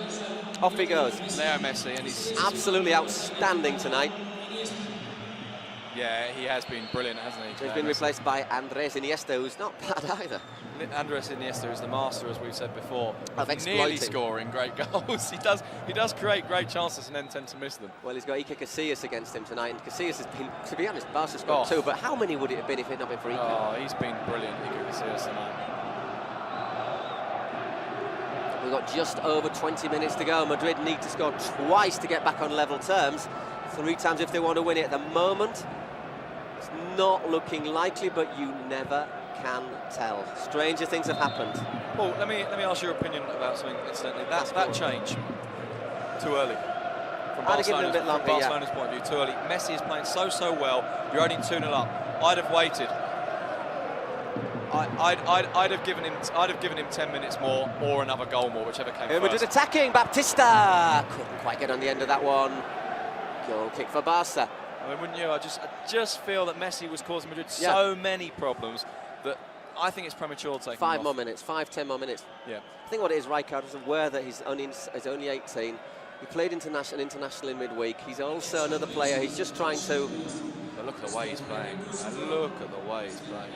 Off he goes. Leo Messi, and he's absolutely outstanding tonight. Yeah, he has been brilliant, hasn't he? He's been replaced by Andres Iniesta, who's not bad either. Andres Iniesta is the master, as we've said before, of nearly scoring great goals. He does create great chances and then tend to miss them. Well, he's got Iker Casillas against him tonight, and Casillas has been, to be honest, Barca scored two, but how many would it have been if it had not been for Iker? Oh, he's been brilliant, Iker Casillas tonight. We've got just over 20 minutes to go. Madrid need to score twice to get back on level terms. 3 times if they want to win it. At the moment, it's not looking likely, but you never can tell. Stranger things have happened. Paul, let me ask your opinion about something incidentally. That change, too early. From Barcelona's point of view, too early. Messi is playing so well. You're only 2-0 up. I'd have waited. I'd have given him 10 minutes more or another goal more, whichever came first. Madrid attacking. Baptista couldn't quite get on the end of that one. Goal kick for Barca. I mean, wouldn't you? I just feel that Messi was causing Madrid so many problems that I think it's premature taking 5 more minutes, 5-10 more minutes. Yeah. I think what it is, Rijkaard is aware that he's only 18. He played international in midweek. He's also another player. He's just trying to. But look at the way he's playing. And look at the way he's playing.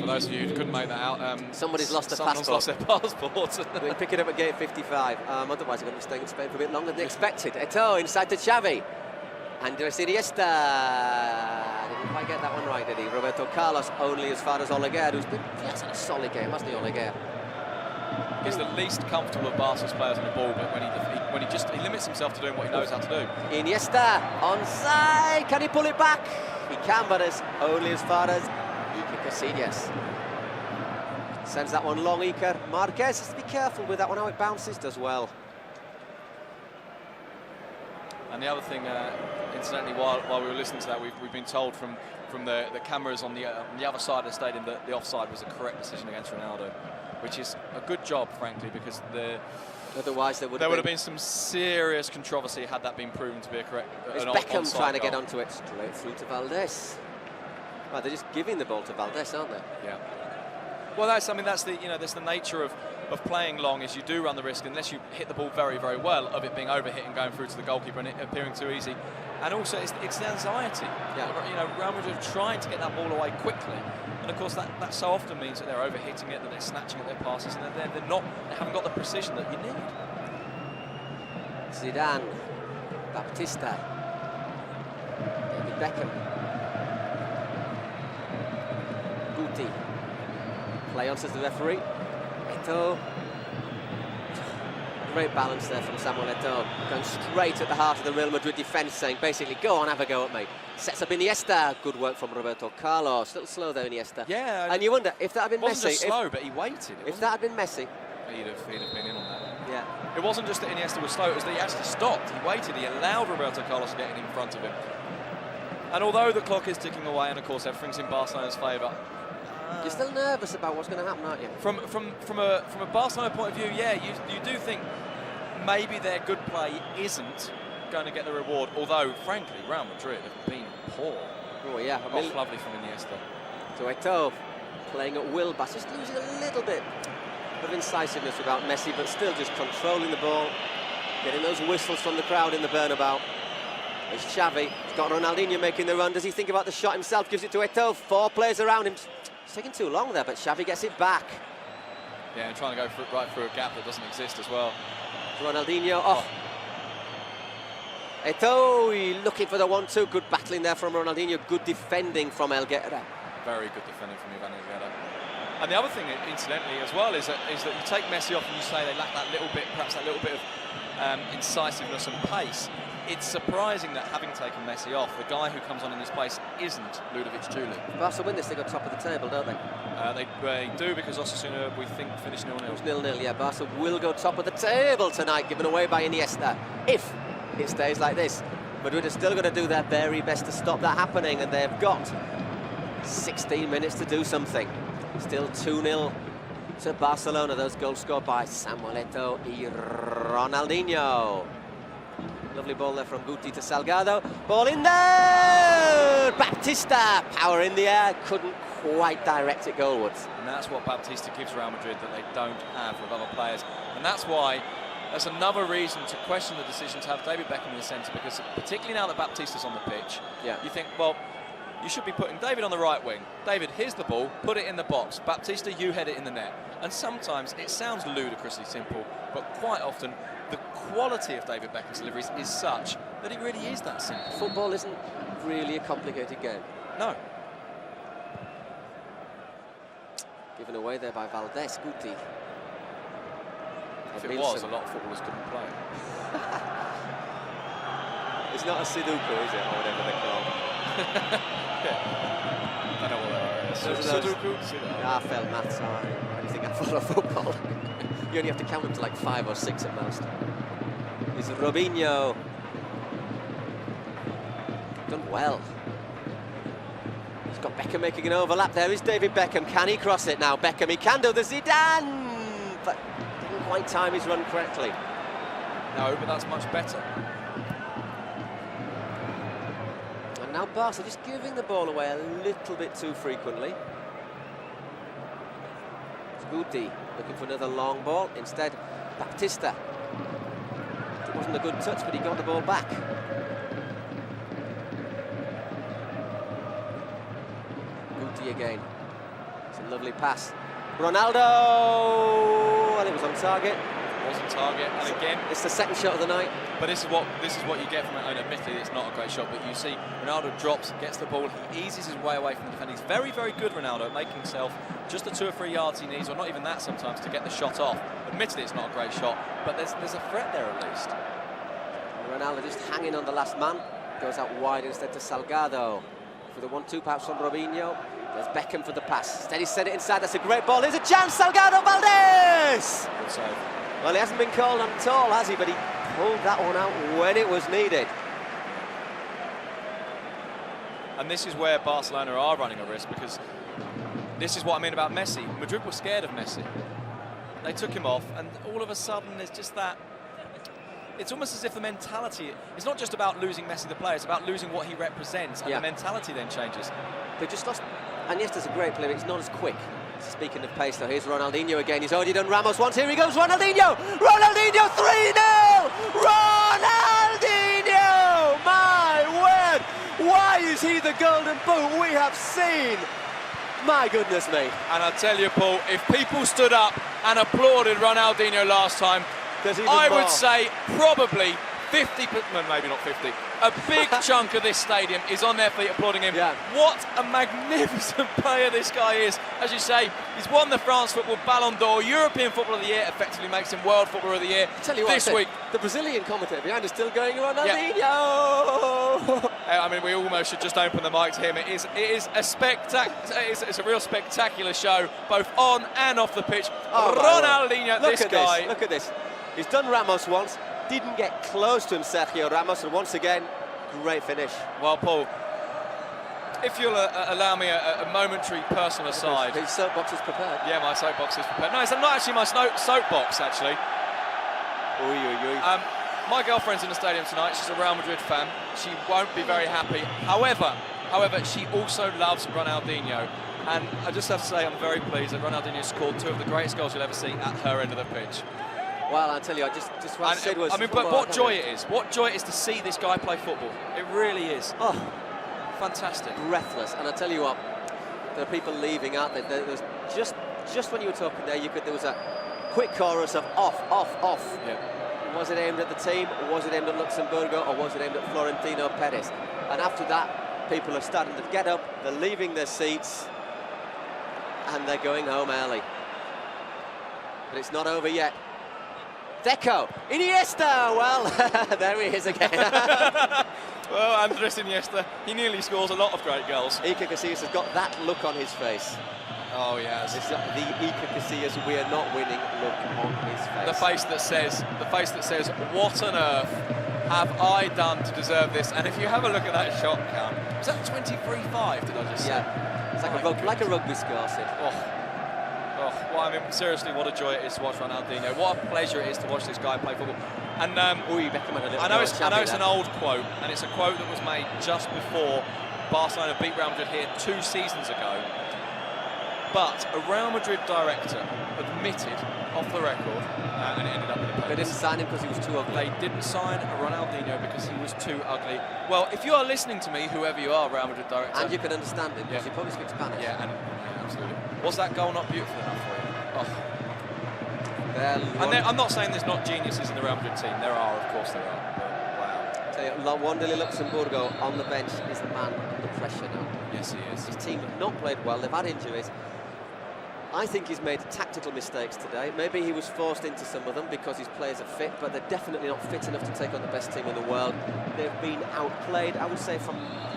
For those of you who couldn't make that out, somebody's lost their passport. Lost their passport. They pick it up at gate 55. Otherwise, they're going to be staying in Spain for a bit longer than they expected. Eto'o inside to Xavi. Andres Iniesta didn't quite get that one right, did he? Roberto Carlos only as far as Oleguer, who's been had a solid game, hasn't he, Oleguer? He's the least comfortable of Barca's players on the ball, but when he limits himself to doing what he knows how to do. Iniesta onside. Can he pull it back? He can, but it's only as far as Iker Casillas. Sends that one long, Iker. Márquez has to be careful with that one, how it bounces, does well. And the other thing, incidentally, while we were listening to that, we've been told from the cameras on the other side of the stadium that the offside was the correct decision against Ronaldo, which is a good job, frankly, because otherwise there would have been some serious controversy had that been proven to be a correct. It's Beckham trying to get onto it, straight through to Valdés. Well, they're just giving the ball to Valdés, aren't they? Yeah. Well, that's the nature of playing long, is you do run the risk, unless you hit the ball very well, of it being overhit and going through to the goalkeeper and it appearing too easy. And also it's the anxiety. Yeah. Real Madrid are trying to get that ball away quickly, and of course that so often means that they're overhitting it, that they're snatching at their passes, and they haven't got the precision that you need. Zidane, Baptista, David Beckham, Guti. Play on, says the referee. Eto'o. Great balance there from Samuel Eto'o. Going straight at the heart of the Real Madrid defence, saying basically, go on, have a go at me. Sets up Iniesta. Good work from Roberto Carlos. A little slow there, Iniesta. Yeah. And you wonder, if that had been Messi... It wasn't just slow, but he waited. If that had been Messi... He'd have been in on that. Yeah. It wasn't just that Iniesta was slow, it was that he actually stopped. He waited. He allowed Roberto Carlos to get in front of him. And although the clock is ticking away, and of course everything's in Barcelona's favour, you're still nervous about what's going to happen, aren't you? From a Barcelona point of view, yeah, you do think maybe their good play isn't going to get the reward. Although, frankly, Real Madrid have been poor. Oh yeah, lovely from Iniesta. To Eto'o, playing at will, but just losing a little bit of incisiveness without Messi, but still just controlling the ball, getting those whistles from the crowd in the Bernabéu. There's Xavi. He's got Ronaldinho making the run. Does he think about the shot himself? Gives it to Eto'o. 4 players around him. It's taking too long there, but Xavi gets it back. Yeah, and trying to go right through a gap that doesn't exist as well. Ronaldinho off. Eto'o looking for the 1-2. Good battling there from Ronaldinho. Good defending from Helguera. Very good defending from Iván Helguera. And the other thing, incidentally, as well, is that you take Messi off and you say they lack that little bit, perhaps that little bit of incisiveness and pace. It's surprising that, having taken Messi off, the guy who comes on in his place isn't Ludovic Julic. Barca win this, they go top of the table, don't they? They do, because Osasuna, we think, finished 0-0. It was 0-0, yeah. Barca will go top of the table tonight, given away by Iniesta. If it stays like this, Madrid are still going to do their very best to stop that happening, and they've got 16 minutes to do something. Still 2-0 to Barcelona. Those goals scored by Samuel Eto'o and Ronaldinho. Lovely ball there from Guti to Salgado. Ball in there! Baptista, power in the air, couldn't quite direct it goalwards. And that's what Baptista gives Real Madrid that they don't have with other players. And that's why, that's another reason to question the decision to have David Beckham in the centre, because particularly now that Baptista's on the pitch, you think, well, you should be putting David on the right wing. David, here's the ball, put it in the box. Baptista, you head it in the net. And sometimes it sounds ludicrously simple, but quite often the quality of David Beckham's deliveries is such that it really is that simple. Football isn't really a complicated game. No. Given away there by Valdés, Guti. If it was, a lot of footballers couldn't play. It's not a Sudoku, is it, or whatever they're called? I don't know what they are. Sudoku? I failed maths, I think I follow football. You only have to count them to like 5 or 6 at most. It's Robinho. Done well. He's got Beckham making an overlap. There is David Beckham. Can he cross it now? Beckham, he can do the Zidane! But didn't quite time his run correctly. No, but that's much better. And now Barca just giving the ball away a little bit too frequently. It's Guti looking for another long ball. Instead, Baptista. It wasn't a good touch, but he got the ball back. Guti again. It's a lovely pass. Ronaldo! And it was on target. It was on target, and again, it's the second shot of the night. But this is what you get from it. And admittedly, it's not a great shot, but you see Ronaldo drops, gets the ball, he eases his way away from the defender. He's very, very good, Ronaldo, at making himself just the 2 or 3 yards he needs, or not even that sometimes, to get the shot off. Admittedly, it's not a great shot, but there's a threat there at least. Ronaldo just hanging on the last man, goes out wide instead to Salgado for the 1-2 pass from Robinho. There's Beckham for the pass. Instead, he sent it inside. That's a great ball. Here's a chance. Salgado, Valdés. Good save. Well, he hasn't been called on at all, has he? But he pulled that one out when it was needed. And this is where Barcelona are running a risk, because this is what I mean about Messi. Madrid were scared of Messi. They took him off, and all of a sudden there's just that. It's almost as if the mentality, it's not just about losing Messi the player, it's about losing what he represents, and the mentality then changes. They just lost. And yes, there's a great player, but he's not as quick. Speaking of pace, though, here's Ronaldinho again. He's already done Ramos once. Here he goes, Ronaldinho! Ronaldinho, 3-0! Ronaldinho! My word! Why is he the golden boot we have seen? My goodness me. And I tell you, Paul, if people stood up and applauded Ronaldinho last time, I would say probably 50, maybe not 50, a big chunk of this stadium is on their feet applauding him. Yeah. What a magnificent player this guy is. As you say, he's won the France Football Ballon d'Or, European Footballer of the Year, effectively makes him World Footballer of the Year this week. The Brazilian commentator behind is still going, Ronaldinho! I mean, we almost should just open the mic to him. It is a it's a real spectacular show, both on and off the pitch. Oh, Ronaldinho, this guy. Look at this. He's done Ramos once, didn't get close to him, Sergio Ramos, and once again, great finish. Well, Paul, if you'll allow me a momentary personal aside. His soapbox is prepared. Yeah, my soapbox is prepared. No, it's not actually my soapbox, actually. My girlfriend's in the stadium tonight. She's a Real Madrid fan. She won't be very happy. However, she also loves Ronaldinho. And I just have to say, I'm very pleased that Ronaldinho scored 2 of the greatest goals you'll ever see at her end of the pitch. Well, I tell you, just what I said was... I mean, but what joy it is. What joy it is to see this guy play football. It really is. Oh, fantastic. Breathless. And I tell you what, there are people leaving, aren't there? There was just when you were talking there, there was a quick chorus of off, off, off. Yeah. Was it aimed at the team, or was it aimed at Luxemburgo, or was it aimed at Florentino Perez? And after that, people are starting to get up, they're leaving their seats, and they're going home early. But it's not over yet. Deco, Iniesta, well, there he is again. Well, Andres Iniesta, he nearly scores a lot of great goals. Iker Casillas has got that look on his face. Oh, yes. It's the Iker Casillas we are not winning look on his face. The face that says, what on earth have I done to deserve this? And if you have a look at that shot count, was that 23-5, did I just say? Yeah, it's like a rugby score, Sid. Oh. Oh, well, I mean, seriously, what a joy it is to watch Ronaldinho. What a pleasure it is to watch this guy play football. And Beckham had a little I know it's there. an old quote, and it's a quote that was made just before Barcelona beat Real Madrid here 2 seasons ago. But a Real Madrid director admitted off the record, and it ended up in the papers. They didn't sign him because he was too ugly. They didn't sign Ronaldinho because he was too ugly. Well, if you are listening to me, whoever you are, Real Madrid director, and you can understand him because you probably speak Spanish. Yeah, absolutely. Was that goal not beautiful enough for you? Oh. And I'm not saying there's not geniuses in the Real Madrid team. There are, of course there are. But wow. Tell you, Wandeli Luxemburgo on the bench is the man under pressure now. Yes, he is. His team have not played well. They've had injuries. I think he's made tactical mistakes today. Maybe he was forced into some of them because his players are fit, but they're definitely not fit enough to take on the best team in the world. They've been outplayed, I would say, from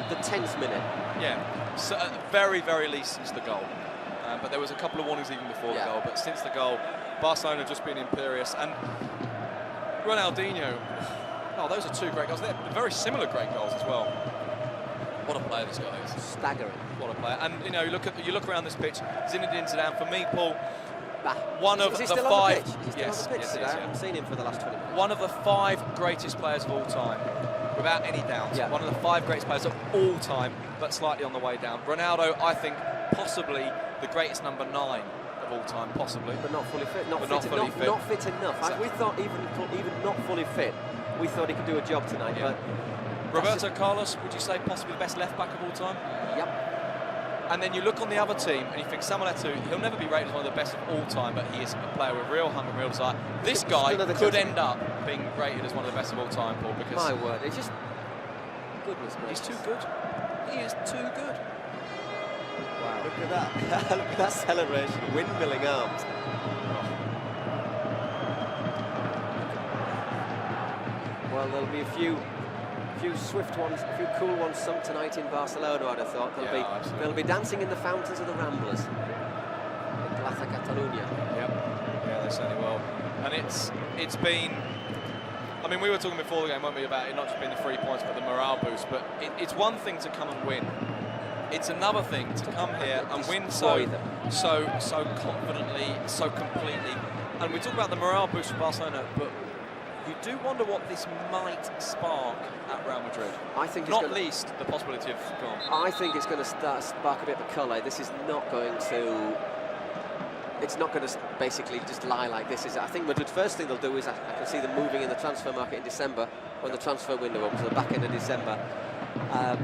the 10th minute. Yeah, so at the very, very least since the goal. But there was a couple of warnings even before the goal, but since the goal, Barcelona have just been imperious. And Ronaldinho, oh, those are 2 great goals. They're very similar great goals as well. What a player this guy is. Staggering. What a player. And, you know, you look around this pitch, Zinedine Zidane, for me, Paul, one is of he the still 5... On the pitch? Is he still Yes, on the pitch yes, today? yes, I haven't seen him for the last 20 minutes. One of the 5 greatest players of all time, without any doubt. Yeah. One of the 5 greatest players of all time, but slightly on the way down. Ronaldo, I think, possibly the greatest number 9 of all time, possibly. But not fully fit. Not Not fit enough. Exactly. We thought even not fully fit, we thought he could do a job tonight. Yeah. But Roberto Carlos, would you say possibly the best left-back of all time? Yep. And then you look on the other team and you think Samuel Eto'o, he'll never be rated as one of the best of all time, but he is a player with real hunger and real desire. This guy could end up being rated as one of the best of all time, Paul, because... My word, it's just... Goodness me. He's too good. He is too good. Wow. Look at that. Look at that celebration. Windmilling arms. Well, there'll be a few swift ones, a few cool ones sunk tonight in Barcelona, I'd have thought. They'll be dancing in the fountains of the Ramblers in Plaza Catalunya. Yep. Yeah, they certainly will. And it's been... I mean, we were talking before the game, weren't we, about it not just being the 3 points, but the morale boost. But it's one thing to come and win. It's another thing to come here and win so confidently, so completely. And we talk about the morale boost for Barcelona, but you do wonder what this might spark at Real Madrid. I think it's not least the possibility of goal. I think it's going to spark a bit of colour. This is not going to. It's not going to basically just lie like this. I think Madrid, first thing they'll do is I can see them moving in the transfer market in December when the transfer window opens, the back end of December.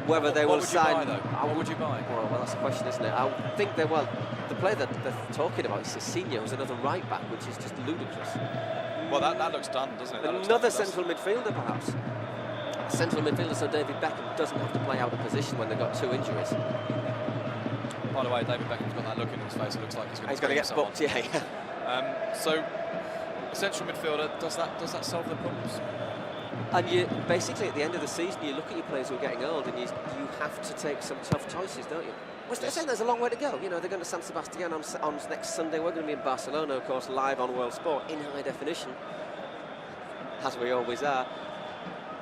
Whether they will sign. What would you buy? Well, that's the question, isn't it? I think they will. The player that they're talking about is Casillas, who's another right back, which is just ludicrous. Well, that looks done, doesn't it? Another central midfielder, perhaps. Central midfielder, so David Beckham doesn't have to play out of position when they've got 2 injuries. By the way, David Beckham's got that look in his face. It looks like he's going to get booked. Yeah. So, a central midfielder, does that solve the problems? And you basically at the end of the season, you look at your players who are getting old, and you have to take some tough choices, don't you? Well, they're saying there's a long way to go. You know, they're going to San Sebastian on next Sunday. We're going to be in Barcelona, of course, live on World Sport in high definition, as we always are.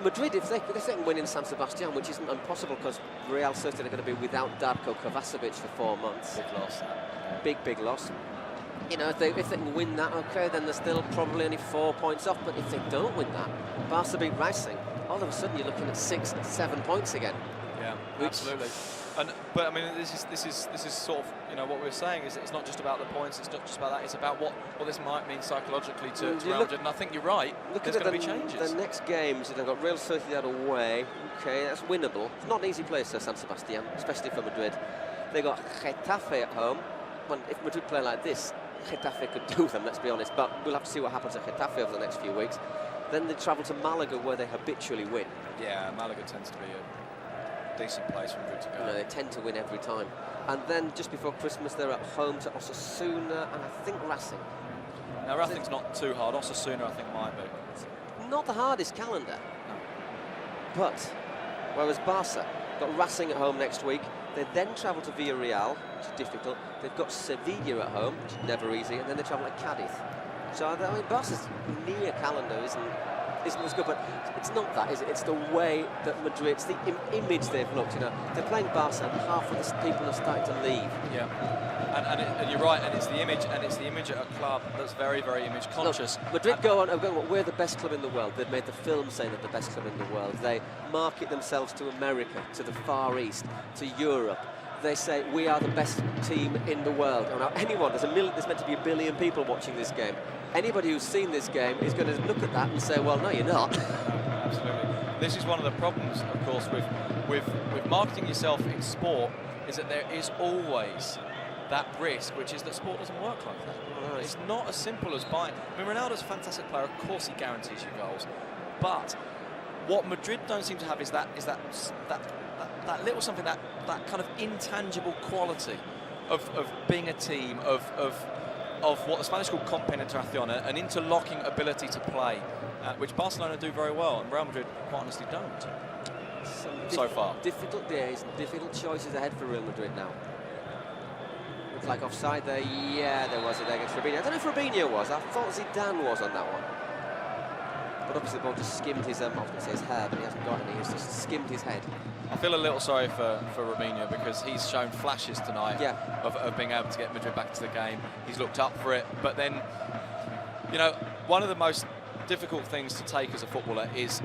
Madrid, if they can win in San Sebastian, which isn't impossible because Real certainly are going to be without Darko Kovacevic for 4 months. Big loss. Big loss. You know, if they can win that, okay, then they're still probably only 4 points off. But if they don't win that, Barca beat Racing, all of a sudden you're looking at 6, 7 points again. Yeah, absolutely. But I mean, this is sort of, you know, what we're saying is it's not just about the points. It's not just about that. It's about what this might mean psychologically to Real Madrid. And I think you're right. There's going to be changes. The next games, they've got Real Sociedad away. Okay, that's winnable. It's not an easy place to San Sebastian, especially for Madrid. They got Getafe at home. Well, if Madrid play like this, Getafe could do them, let's be honest. But we'll have to see what happens at Getafe over the next few weeks. Then they travel to Malaga, where they habitually win. Yeah, Malaga tends to be a decent place for Madrid to go. You know, they tend to win every time. And then just before Christmas, they're at home to Osasuna and I think Racing. Now, Racing's not too hard. Osasuna, I think, might be. Not the hardest calendar. No. But, whereas Barca got Racing at home next week, they then travel to Villarreal, which is difficult. They've got Sevilla at home, which is never easy, and then they travel to Cadiz. So, I mean, Barca's near calendar isn't isn't as good, but it's not that, is it? It's the way that Madrid, it's the image they've looked, you know. They're playing Barca, and half of the people are starting to leave. Yeah, and you're right, and it's the image, at a club that's very, very image conscious. Look, Madrid go on, we're the best club in the world. They've made the film saying they're the best club in the world. They market themselves to America, to the Far East, to Europe. They say we are the best team in the world. Now, anyone, there's meant to be 1 billion people watching this game. Anybody who's seen this game is going to look at that and say, well, no, you're not. No, absolutely. This is one of the problems, of course, with marketing yourself in sport, is that there is always that risk, which is that sport doesn't work like that. Oh, it's not as simple as buying. I mean, Ronaldo's a fantastic player. Of course, he guarantees you goals, but what Madrid don't seem to have is that little something, that kind of intangible quality of being a team, of what the Spanish call compenetración, an interlocking ability to play, which Barcelona do very well, and Real Madrid quite honestly don't. So far. Difficult days, difficult choices ahead for Real Madrid now. Looks like offside there. Yeah, there was it there against Robinho. I don't know if Robinho was. I thought Zidane was on that one. But obviously the ball just skimmed his, I was going to say his hair, but he hasn't got any. He's just skimmed his head. I feel a little sorry for Robinho, because he's shown flashes tonight of being able to get Madrid back to the game. He's looked up for it, but then, you know, one of the most difficult things to take as a footballer is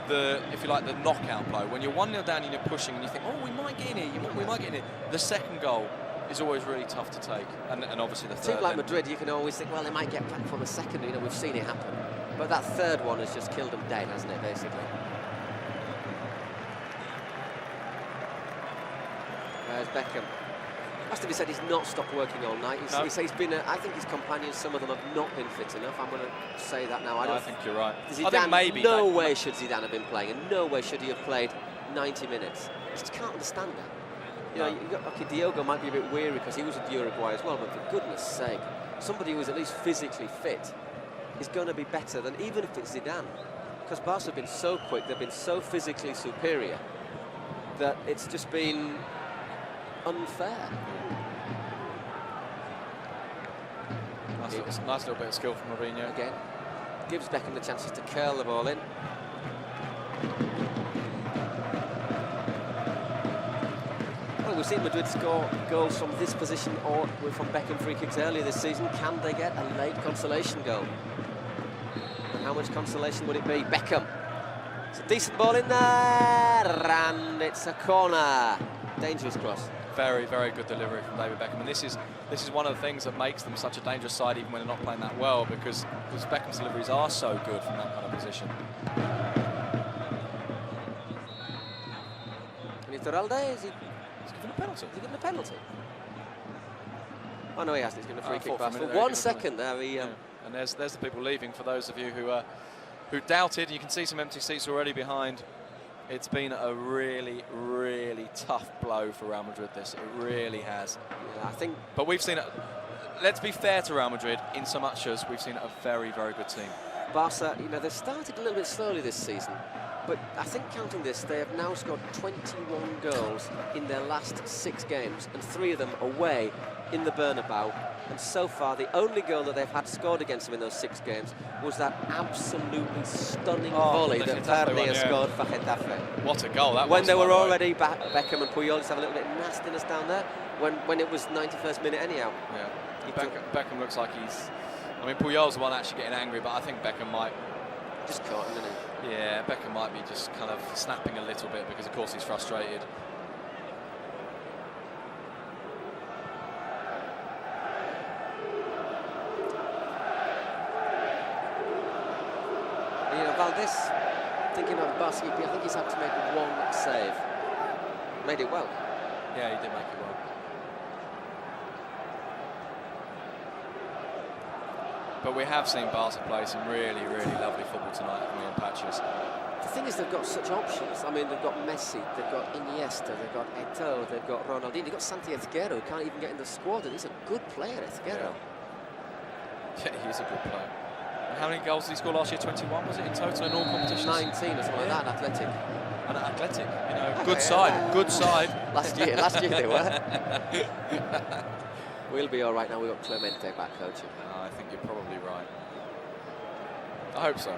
the, if you like, the knockout blow. When you're 1-0 down and you're pushing and you think, oh, we might get in here, we might get in here. The second goal is always really tough to take, and obviously the third. A team like Madrid, you can always think, well, they might get back from a second. You know, we've seen it happen. But that third one has just killed them dead, hasn't it, basically? There's Beckham. Must have been said he's not stopped working all night. He's been. I think his companions, some of them have not been fit enough. I'm going to say that now. I think you're right. Zidane, I think maybe. No way should Zidane have been playing, and no way should he have played 90 minutes. I just can't understand that. You know, you got, okay, Diogo might be a bit weary because he was at Uruguay as well, but for goodness sake, somebody who is at least physically fit is going to be better than, even if it's Zidane. Because Barca have been so quick, they've been so physically superior that it's just been unfair. Nice little bit of skill from Robinho. Again, gives Beckham the chances to curl the ball in. Well, we've seen Madrid score goals from this position or from Beckham free kicks earlier this season. Can they get a late consolation goal? And how much consolation would it be? Beckham. It's a decent ball in there, and it's a corner. Dangerous cross. Very, very good delivery from David Beckham, and this is one of the things that makes them such a dangerous side, even when they're not playing that well, because Beckham's deliveries are so good from that kind of position. And Eto'o, is he? He's given a penalty. Is he given a penalty? Oh no, he hasn't. He's given a free kick pass. For 1 second there, he. And there's the people leaving. For those of you who doubted, you can see some empty seats already behind. It's been a really, really tough blow for Real Madrid, this. It really has. Yeah, I think. But we've seen it. Let's be fair to Real Madrid in so much as we've seen a very, very good team. Barca, you know, they've started a little bit slowly this season, but I think counting this, they have now scored 21 goals in their last 6 games, and 3 of them away in the Bernabéu. And so far, the only goal that they've had scored against them in those 6 games was that absolutely stunning volley that García scored for Getafe. What a goal that was. When they were already back, Beckham and Puyol just have a little bit of nastiness down there, when it was 91st minute anyhow. Yeah, Beckham looks like he's... I mean, Puyol's the one actually getting angry, but I think Beckham might... Just caught him, didn't he? Yeah, Beckham might be just kind of snapping a little bit because, of course, he's frustrated. You know, Valdés, thinking of the basket, I think he's had to make 1 save. Made it well. Yeah, he did make it well. But we have seen Barca play some really, really lovely football tonight on patches. The thing is, they've got such options. I mean, they've got Messi, they've got Iniesta, they've got Eto'o, they've got Ronaldo, they've got Santiago, who can't even get in the squad, and he's a good player, Helguera. Yeah, he is a good player. How many goals did he score last year? 21, was it, in total in all competitions? 19 or something like that, Athletic. And Athletic, you know, good side, good side. Last year they were. We'll be all right now. We've got Clemente back coaching. I think you're probably right. I hope so.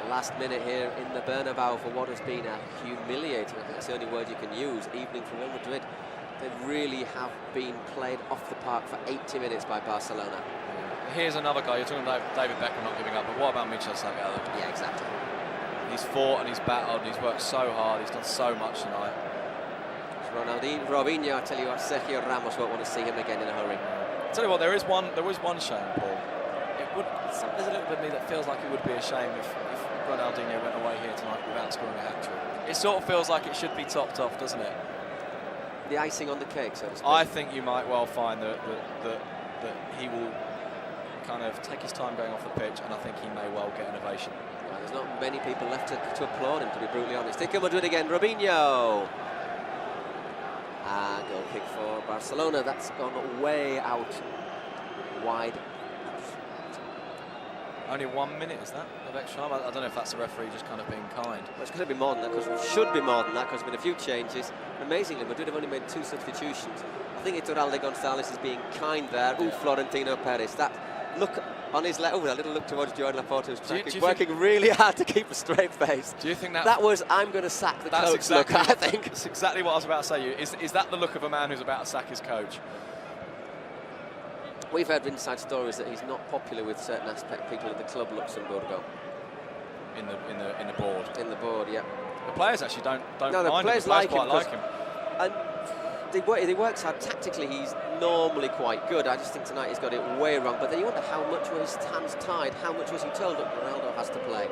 The last minute here in the Bernabéu for what has been a humiliating, I think that's the only word you can use, evening for Real Madrid. They really have been played off the park for 80 minutes by Barcelona. Here's another guy, you're talking about David Beckham not giving up, but what about Míchel Salgado? Yeah, exactly. He's fought and he's battled and he's worked so hard, he's done so much tonight. Ronaldo, Robinho, I tell you what, Sergio Ramos won't want to see him again in a hurry. I'll tell you what, there was one shame, Paul. There's a little bit of me that feels like it would be a shame if Ronaldinho went away here tonight without scoring a hat-trick. It sort of feels like it should be topped off, doesn't it? The icing on the cake, so to speak. I think you might well find that he will kind of take his time going off the pitch, and I think he may well get an ovation. Well, there's not many people left to applaud him, to be brutally honest. Here come Madrid again, Robinho. Goal kick for Barcelona. That's gone way out wide. Only 1 minute, is that, of extra time? I don't know if that's the referee just kind of being kind. Well, it's going to be more than that, because it should be more than that, because there's been a few changes. Amazingly, Madrid have only made 2 substitutions. I think Eto'o González is being kind there. Yeah. Ooh, Florentino Perez. That look on his left, a little look towards Jordan Laporte, who's working really hard to keep a straight face. Do you think that... That was, I'm going to sack the coach exactly, look, I think. That's exactly what I was about to say. Is that the look of a man who's about to sack his coach? We've heard inside stories that he's not popular with certain people at the club Luxemburgo. In the board. In the board, yeah. The players actually don't no, the mind players him. like him. Quite like him. And he works hard. Tactically, he's normally quite good. I just think tonight he's got it way wrong. But then you wonder how much were his hands tied? How much was he told that Ronaldo has to play?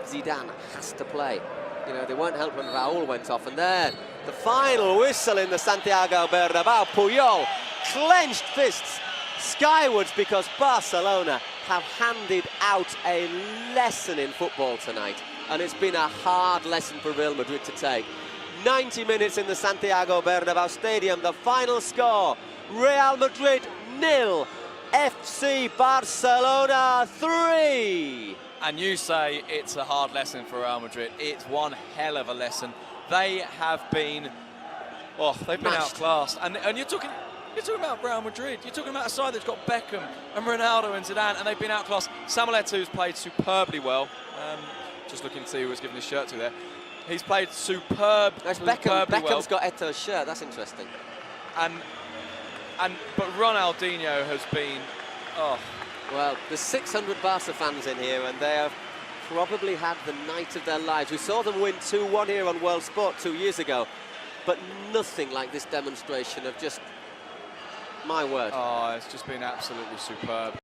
Zidane has to play. You know, they weren't helped when Raúl went off. And then the final whistle in the Santiago Bernabéu. Puyol, clenched fists skywards, because Barcelona have handed out a lesson in football tonight, and it's been a hard lesson for Real Madrid to take. 90 minutes in the Santiago Bernabéu Stadium, the final score, Real Madrid 0, FC Barcelona 3. And you say it's a hard lesson for Real Madrid. It's one hell of a lesson. They have been, they've been outclassed. And you're talking about Real Madrid. You're talking about a side that's got Beckham and Ronaldo and Zidane, and they've been outclassed. Samuel Eto'o's played superbly well. Just looking to see who was giving his shirt to there. He's played superbly well. Beckham's got Eto'o's shirt. That's interesting. But Ronaldinho has been, Well, there's 600 Barca fans in here, and they have probably had the night of their lives. We saw them win 2-1 here on World Sport 2 years ago, but nothing like this demonstration of just, my word. It's just been absolutely superb.